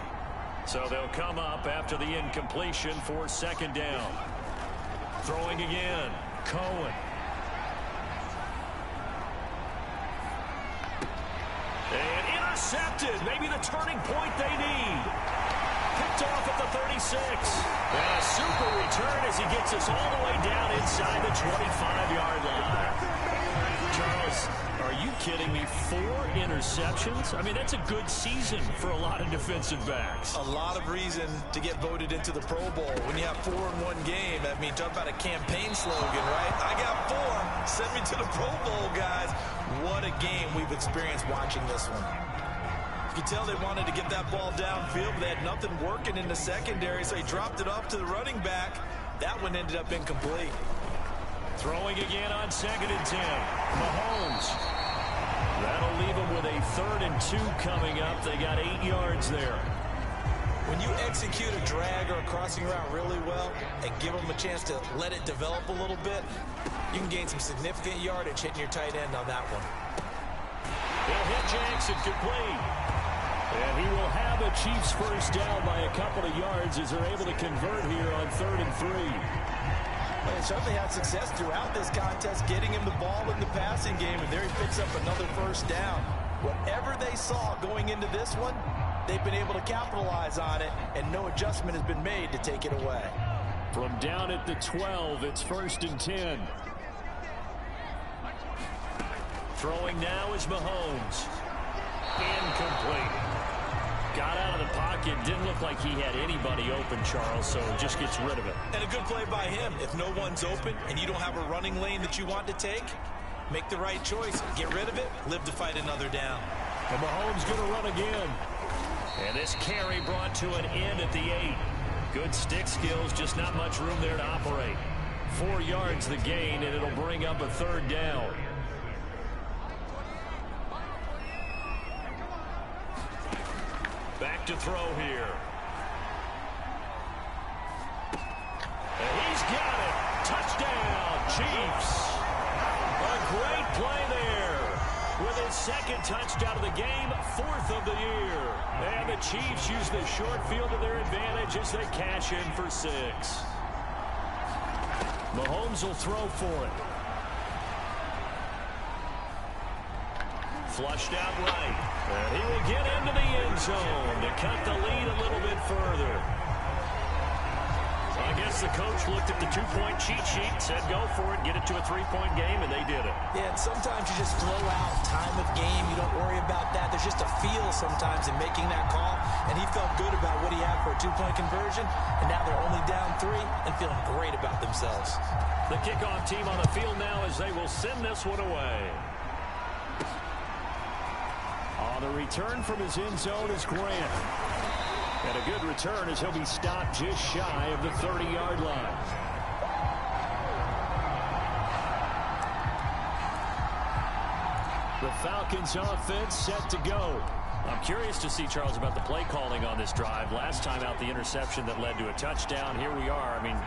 So they'll come up after the incompletion for second down. Throwing again, Cohen. And intercepted. Maybe the turning point they need. Picked off at the 36. And a super return as he gets us all the way down inside the 25-yard line. Charles, are you kidding me? 4 interceptions? I mean, that's a good season for a lot of defensive backs. A lot of reason to get voted into the Pro Bowl. When you have 4 in one game, I mean, talk about a campaign slogan, right? I got 4. Send me to the Pro Bowl, guys. What a game we've experienced watching this one. You can tell they wanted to get that ball downfield, but they had nothing working in the secondary, so he dropped it off to the running back. That one ended up incomplete. Throwing again on 2nd and 10. Mahomes. That'll leave them with a 3rd and 2 coming up. They got 8 yards there. When you execute a drag or a crossing route really well and give them a chance to let it develop a little bit, you can gain some significant yardage hitting your tight end on that one. He'll hit Jackson complete. And he will have a Chiefs first down by a couple of yards as they're able to convert here on 3rd and 3. Well, they certainly had success throughout this contest, getting him the ball in the passing game, and there he picks up another first down. Whatever they saw going into this one, they've been able to capitalize on it, and no adjustment has been made to take it away. From down at the 12, it's 1st and 10. Throwing now is Mahomes. Incomplete. Got out of the pocket. Didn't look like he had anybody open, Charles, so just gets rid of it. And a good play by him. If no one's open and you don't have a running lane that you want to take, make the right choice. Get rid of it. Live to fight another down. And Mahomes going to run again. And this carry brought to an end at the 8. Good stick skills, just not much room there to operate. 4 yards the gain, and it'll bring up a 3rd down. Back to throw here. And he's got it. Touchdown, Chiefs. A great play there. With his 2nd touchdown of the game, 4th of the year. And the Chiefs use the short field to their advantage as they cash in for 6. Mahomes will throw for it. Flushed out right. And he will get into the end zone to cut the lead a little bit further. So I guess the coach looked at the 2-point cheat sheet, said go for it, get it to a 3-point game, and they did it. Yeah, and sometimes you just throw out time of game. You don't worry about that. There's just a feel sometimes in making that call, and he felt good about what he had for a 2-point conversion, and now they're only down 3 and feeling great about themselves. The kickoff team on the field now as they will send this one away. On the return from his end zone is Grant. And a good return as he'll be stopped just shy of the 30-yard line. The Falcons offense set to go. I'm curious to see, Charles, about the play calling on this drive. Last time out, the interception that led to a touchdown. Here we are. I mean,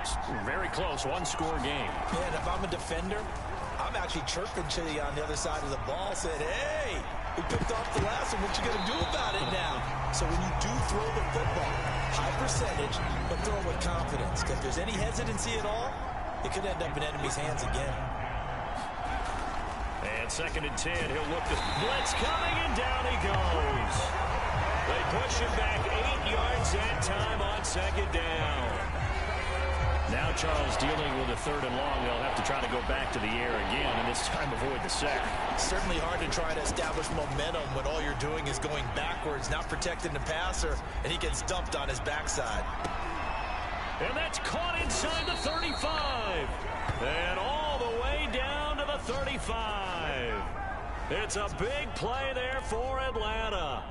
very close, 1-score game. Yeah, and if I'm a defender, I'm I'm actually chirping to you on the other side of the ball, said, hey, we picked off the last one. What you going to do about it now? So when you do throw the football, high percentage, but throw it with confidence. Because if there's any hesitancy at all, it could end up in enemy's hands again. And 2nd and 10. He'll look to blitz coming, and down he goes. They push him back 8 yards that time on 2nd down. Now Charles dealing with a 3rd and long. They'll have to try to go back to the air again, and this time avoid the sack. Certainly hard to try to establish momentum when all you're doing is going backwards, not protecting the passer, and he gets dumped on his backside. And that's caught inside the 35. And all the way down to the 35. It's a big play there for Atlanta.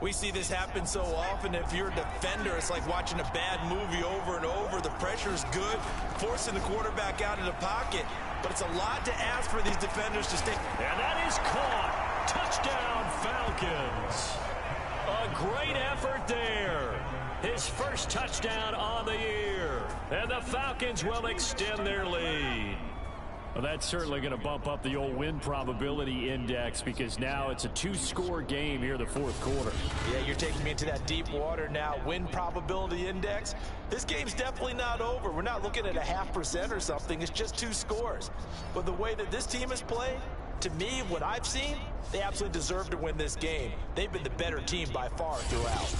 We see this happen so often. If you're a defender, it's like watching a bad movie over and over. The pressure's good, forcing the quarterback out of the pocket. But it's a lot to ask for these defenders to stay. And that is caught. Touchdown, Falcons. A great effort there. His first touchdown on the year. And the Falcons will extend their lead. Well, that's certainly going to bump up the old win probability index because now it's a 2-score game here in the 4th quarter. Yeah, you're taking me into that deep water now. Win probability index. This game's definitely not over. We're not looking at a 0.5% or something. It's just 2 scores. But the way that this team has played, to me, what I've seen, they absolutely deserve to win this game. They've been the better team by far throughout.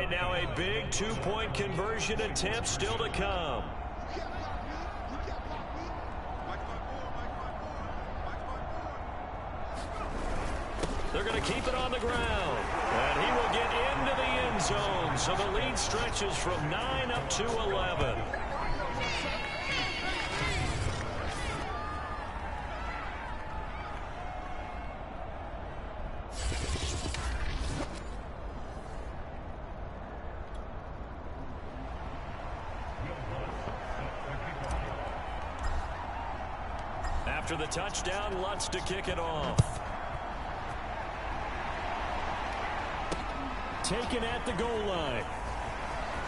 Now a big 2-point conversion attempt still to come. They're going to keep it on the ground. And he will get into the end zone. So the lead stretches from 9 up to 11. After the touchdown, Lutz to kick it off. Taken at the goal line.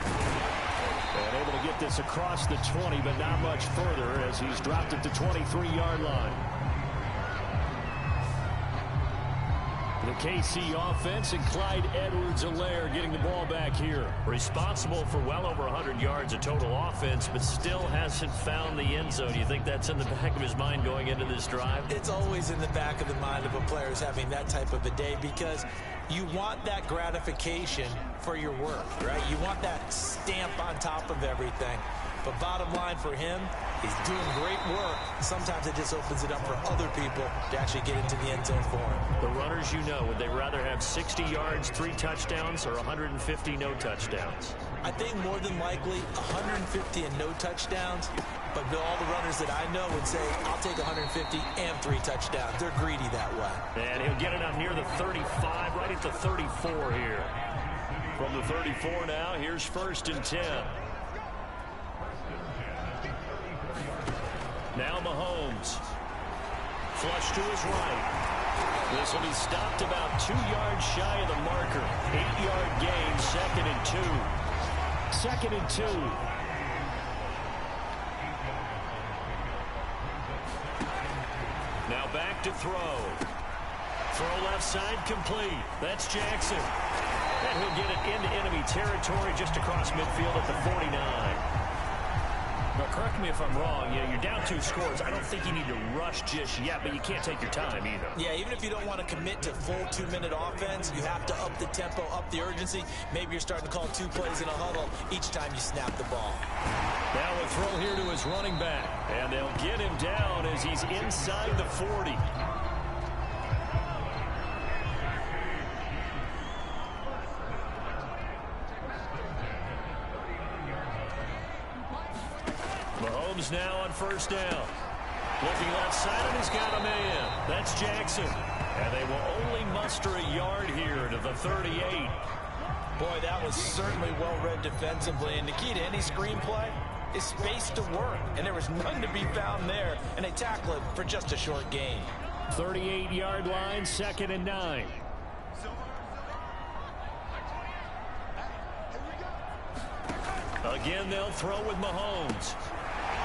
And able to get this across the 20, but not much further as he's dropped at the 23-yard line. The KC offense and Clyde Edwards-Helaire getting the ball back here. Responsible for well over 100 yards of total offense, but still hasn't found the end zone. You think that's in the back of his mind going into this drive? It's always in the back of the mind of a player who's having that type of a day because you want that gratification for your work, right? You want that stamp on top of everything. But bottom line for him, he's doing great work. Sometimes it just opens it up for other people to actually get into the end zone for him. The runners, you know, would they rather have 60 yards, 3 touchdowns, or 150 no touchdowns? I think more than likely 150 and no touchdowns. But all the runners that I know would say, I'll take 150 and 3 touchdowns. They're greedy that way. And he'll get it up near the 35, right at the 34 here. From the 34 now, here's 1st and 10. Now Mahomes. Flush to his right. This will be stopped about 2 yards shy of the marker. 8-yard gain, 2nd and 2. 2nd and 2. Now back to throw. Throw left side complete. That's Jackson. And he'll get it into enemy territory just across midfield at the 49. Now, correct me if I'm wrong. You know, you're down 2 scores. I don't think you need to rush just yet, but you can't take your time either. Yeah, even if you don't want to commit to full 2-minute offense, you have to up the tempo, up the urgency. Maybe you're starting to call 2 plays in a huddle each time you snap the ball. Now a throw here to his running back. And they'll get him down as he's inside the 40. Mahomes now on 1st down. Looking left side, and he's got a man. That's Jackson. And they will only muster a yard here to the 38. Boy, that was certainly well read defensively. And the key to any screenplay, is space to work, and there was none to be found there, and they tackle it for just a short gain. 38-yard line, 2nd and 9. Again, they'll throw with Mahomes.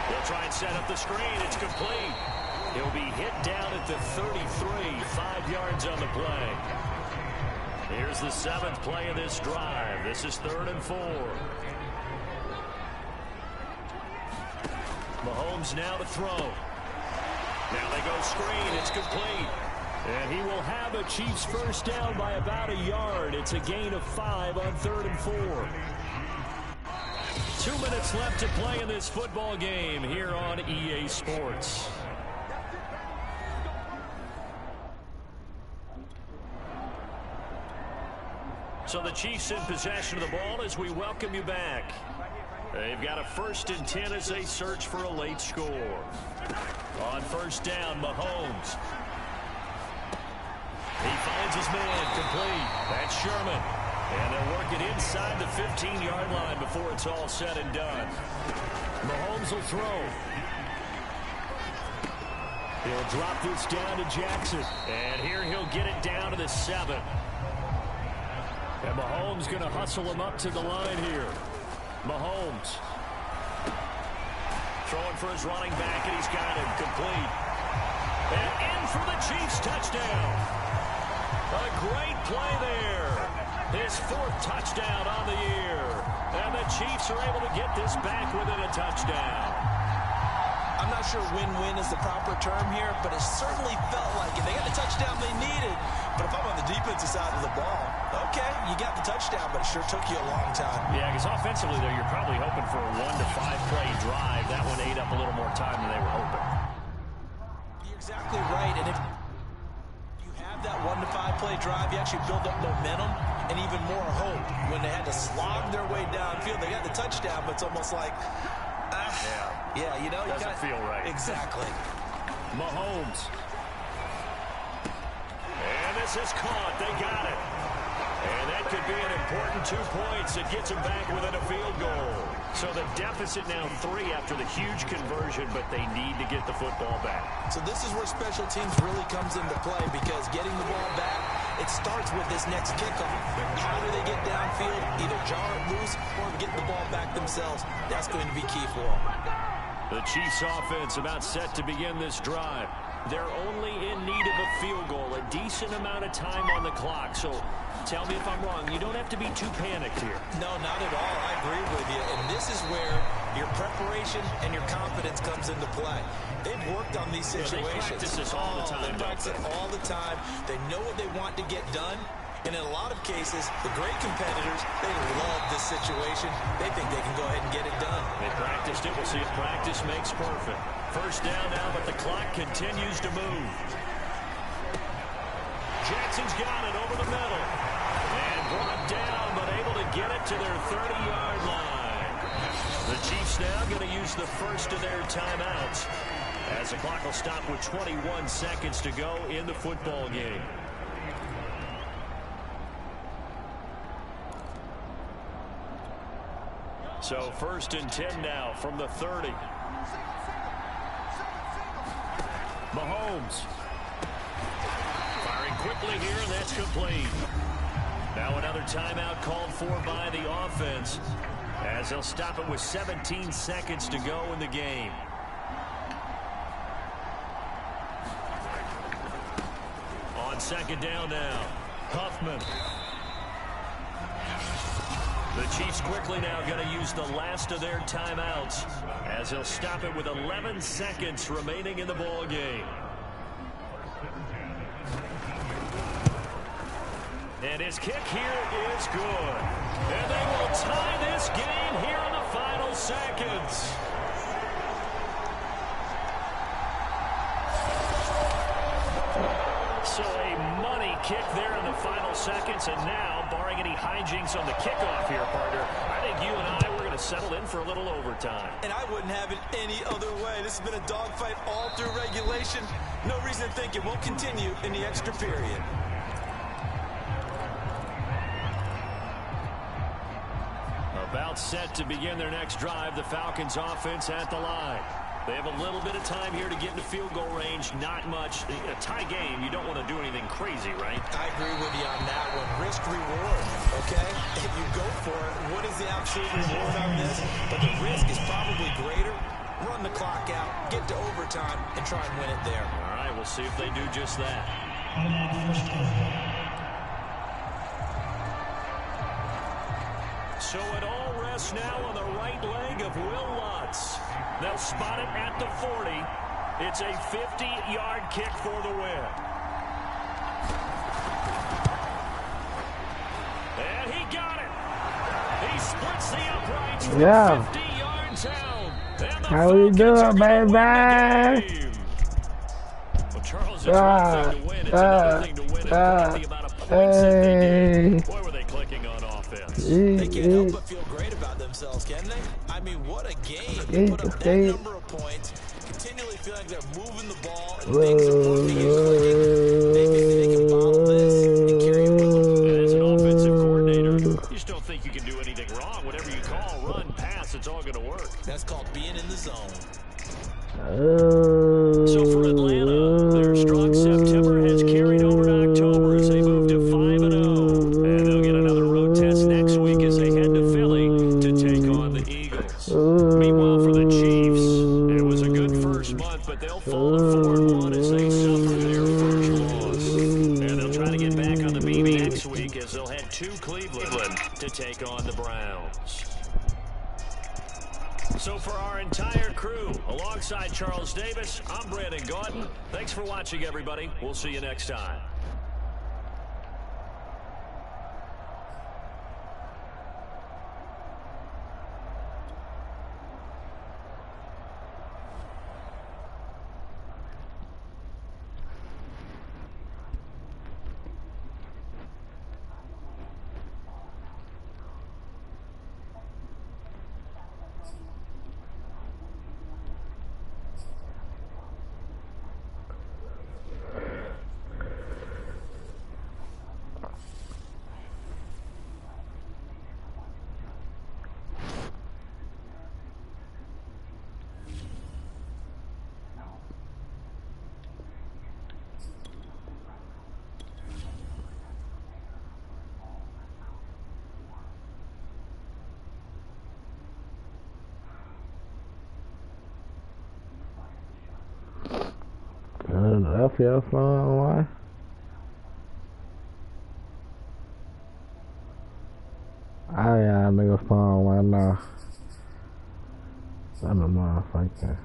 They'll try and set up the screen. It's complete. He'll be hit down at the 33, 5 yards on the play. Here's the 7th play of this drive. This is 3rd and 4. Mahomes now to throw. Now they go screen. It's complete. And he will have a Chiefs first down by about a yard. It's a gain of 5 on 3rd and 4. 2 minutes left to play in this football game here on EA Sports. So the Chiefs in possession of the ball as we welcome you back. They've got a 1st and 10 as they search for a late score. On 1st down, Mahomes. He finds his man complete. That's Sherman. And they'll work it inside the 15-yard line before it's all said and done. Mahomes will throw. He'll drop this down to Jackson. And here he'll get it down to the 7. And Mahomes going to hustle him up to the line here. Mahomes. Throwing for his running back, and he's got him complete. And in for the Chiefs touchdown. A great play there. His 4th touchdown on the year. And the Chiefs are able to get this back within a touchdown. I'm not sure win-win is the proper term here, but it certainly felt like it. They got the touchdown they needed. But if I'm on the defensive side of the ball, okay, you got the touchdown, but it sure took you a long time. Yeah, because offensively, though, you're probably hoping for a 1 to 5 play drive. That one ate up a little more time than they were hoping. You're exactly right. And if you have that 1 to 5 play drive, you actually build up momentum and even more hope. When they had to slog their way downfield, they got the touchdown, but it's almost like, yeah, you know, doesn't feel right. Exactly. Mahomes. And this is caught. They got it. And that could be an important 2 points. It gets them back within a field goal. So the deficit now 3 after the huge conversion, but they need to get the football back. So this is where special teams really comes into play, because getting the ball back, it starts with this next kickoff. How do they get downfield, either jar it loose or get the ball back themselves? That's going to be key for them. The Chiefs offense about set to begin this drive. They're only in need of a field goal, a decent amount of time on the clock. So tell me if I'm wrong. You don't have to be too panicked here. No, not at all. I agree with you. And this is where your preparation and your confidence comes into play. They've worked on these situations. They practice this all the time. They practice it all the time. They know what they want to get done. And in a lot of cases, the great competitors, they love this situation. They think they can go ahead and get it done. They practiced it. We'll see if practice makes perfect. 1st down now, but the clock continues to move. Jackson's got it over the middle. And brought down, but able to get it to their 30-yard line. The Chiefs now going to use the 1st of their timeouts, as the clock will stop with 21 seconds to go in the football game. So 1st and 10 now from the 30. Mahomes. Firing quickly here, and that's complete. Now another timeout called for by the offense, as they'll stop it with 17 seconds to go in the game. On 2nd down now, Huffman. The Chiefs quickly now going to use the last of their timeouts, as they'll stop it with 11 seconds remaining in the ball game. And his kick here is good. And they will tie this game here in the final seconds. So a money kick there in the final seconds, and now, barring any hijinks on the kickoff here, partner, I think you and I were going to settle in for a little overtime. And I wouldn't have it any other way. This has been a dogfight all through regulation. No reason to think it won't continue in the extra period. About set to begin their next drive. The Falcons offense at the line. They have a little bit of time here to get into field goal range. Not much. A tie game, you don't want to do anything crazy, right? I agree with you on that one. Risk reward, okay? If you go for it, what is the absolute reward on this? But the risk is probably greater. Run the clock out, get to overtime, and try and win it there. All right, we'll see if they do just that. So it all rests now on the right leg of Will Lutz. They'll spot it at the 40. It's a 50-yard kick for the win. And he got it. He splits the uprights from 50 yards out. How we doing, baby? Well, Charles, it's one thing to win. It's another thing to win it the amount of points that they get. Boy, were they clicking on offense. They can't help but feel great about themselves, can they? I mean, what a game. They put up that number of points, continually feel like they're moving the ball, and things are working and clicking. They think they can bottle this and carry it well. As an offensive coordinator, you just don't think you can do anything wrong. Whatever you call, run, pass, it's all going to work. That's called being in the zone. So for Atlanta, their strong September has carried over to October as they move to 5-0. And they'll get another road test next week as they head to Philly to take on the Eagles. Meanwhile, for the Chiefs, it was a good first month, but they'll fall to 4-1 as they suffer their first loss. And they'll try to get back on the beat next week as they'll head to Cleveland to take on the Browns. So for our entire crew, alongside Charles Davis, I'm Brandon Gaudin. Thanks for watching, everybody. We'll see you next time. FPL phone, why? I got a nigga phone right now. I'm a motherfucker.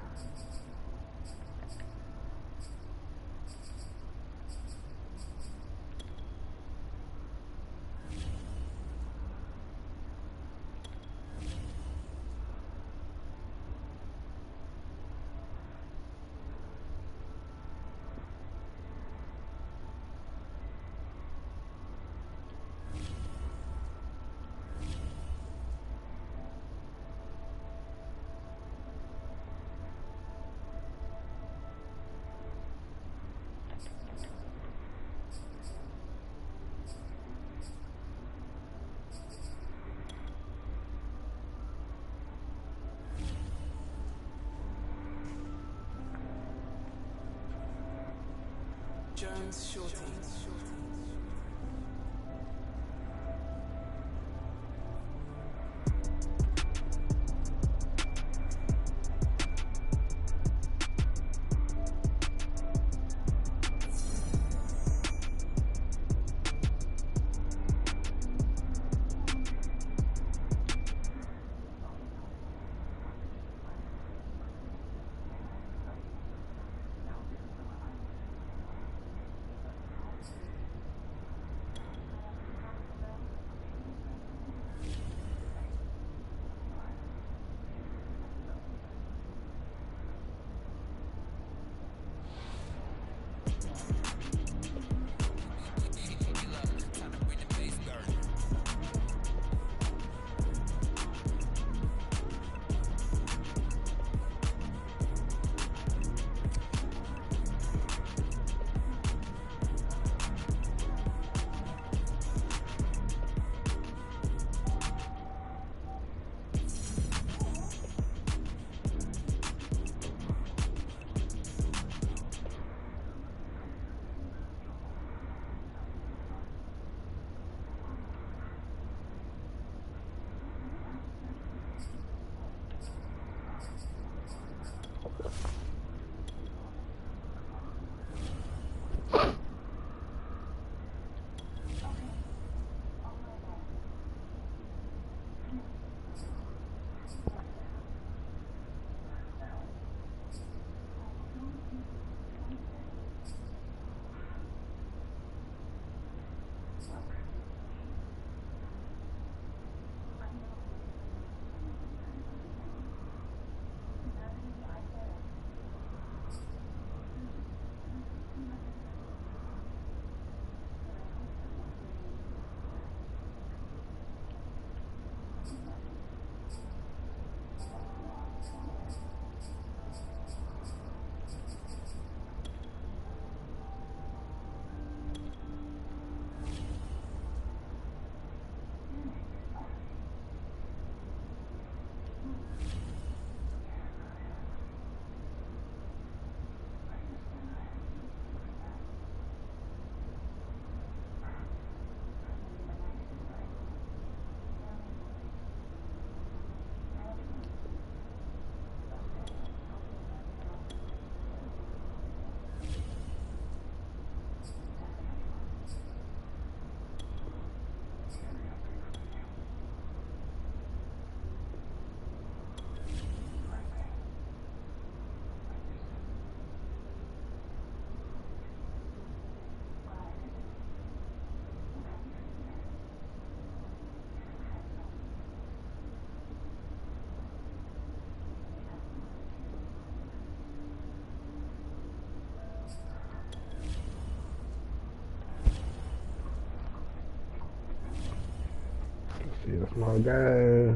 That's my guy.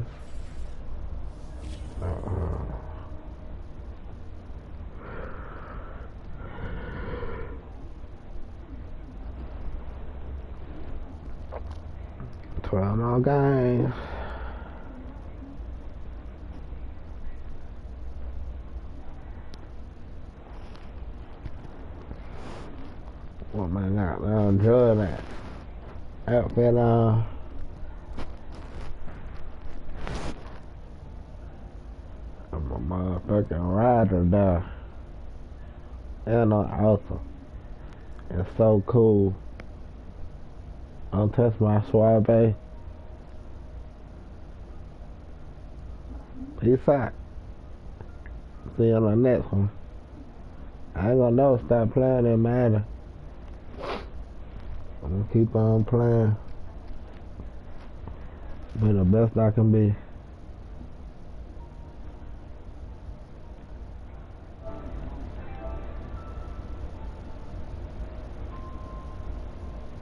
12 more games. What man got down good that outfit on. I'm a motherfucking rider there. And awesome. It's so cool. Don't touch my suave. Peace out. See you on the next one. I ain't gonna never stop playing it, man. I'm gonna keep on playing. Be the best I can be.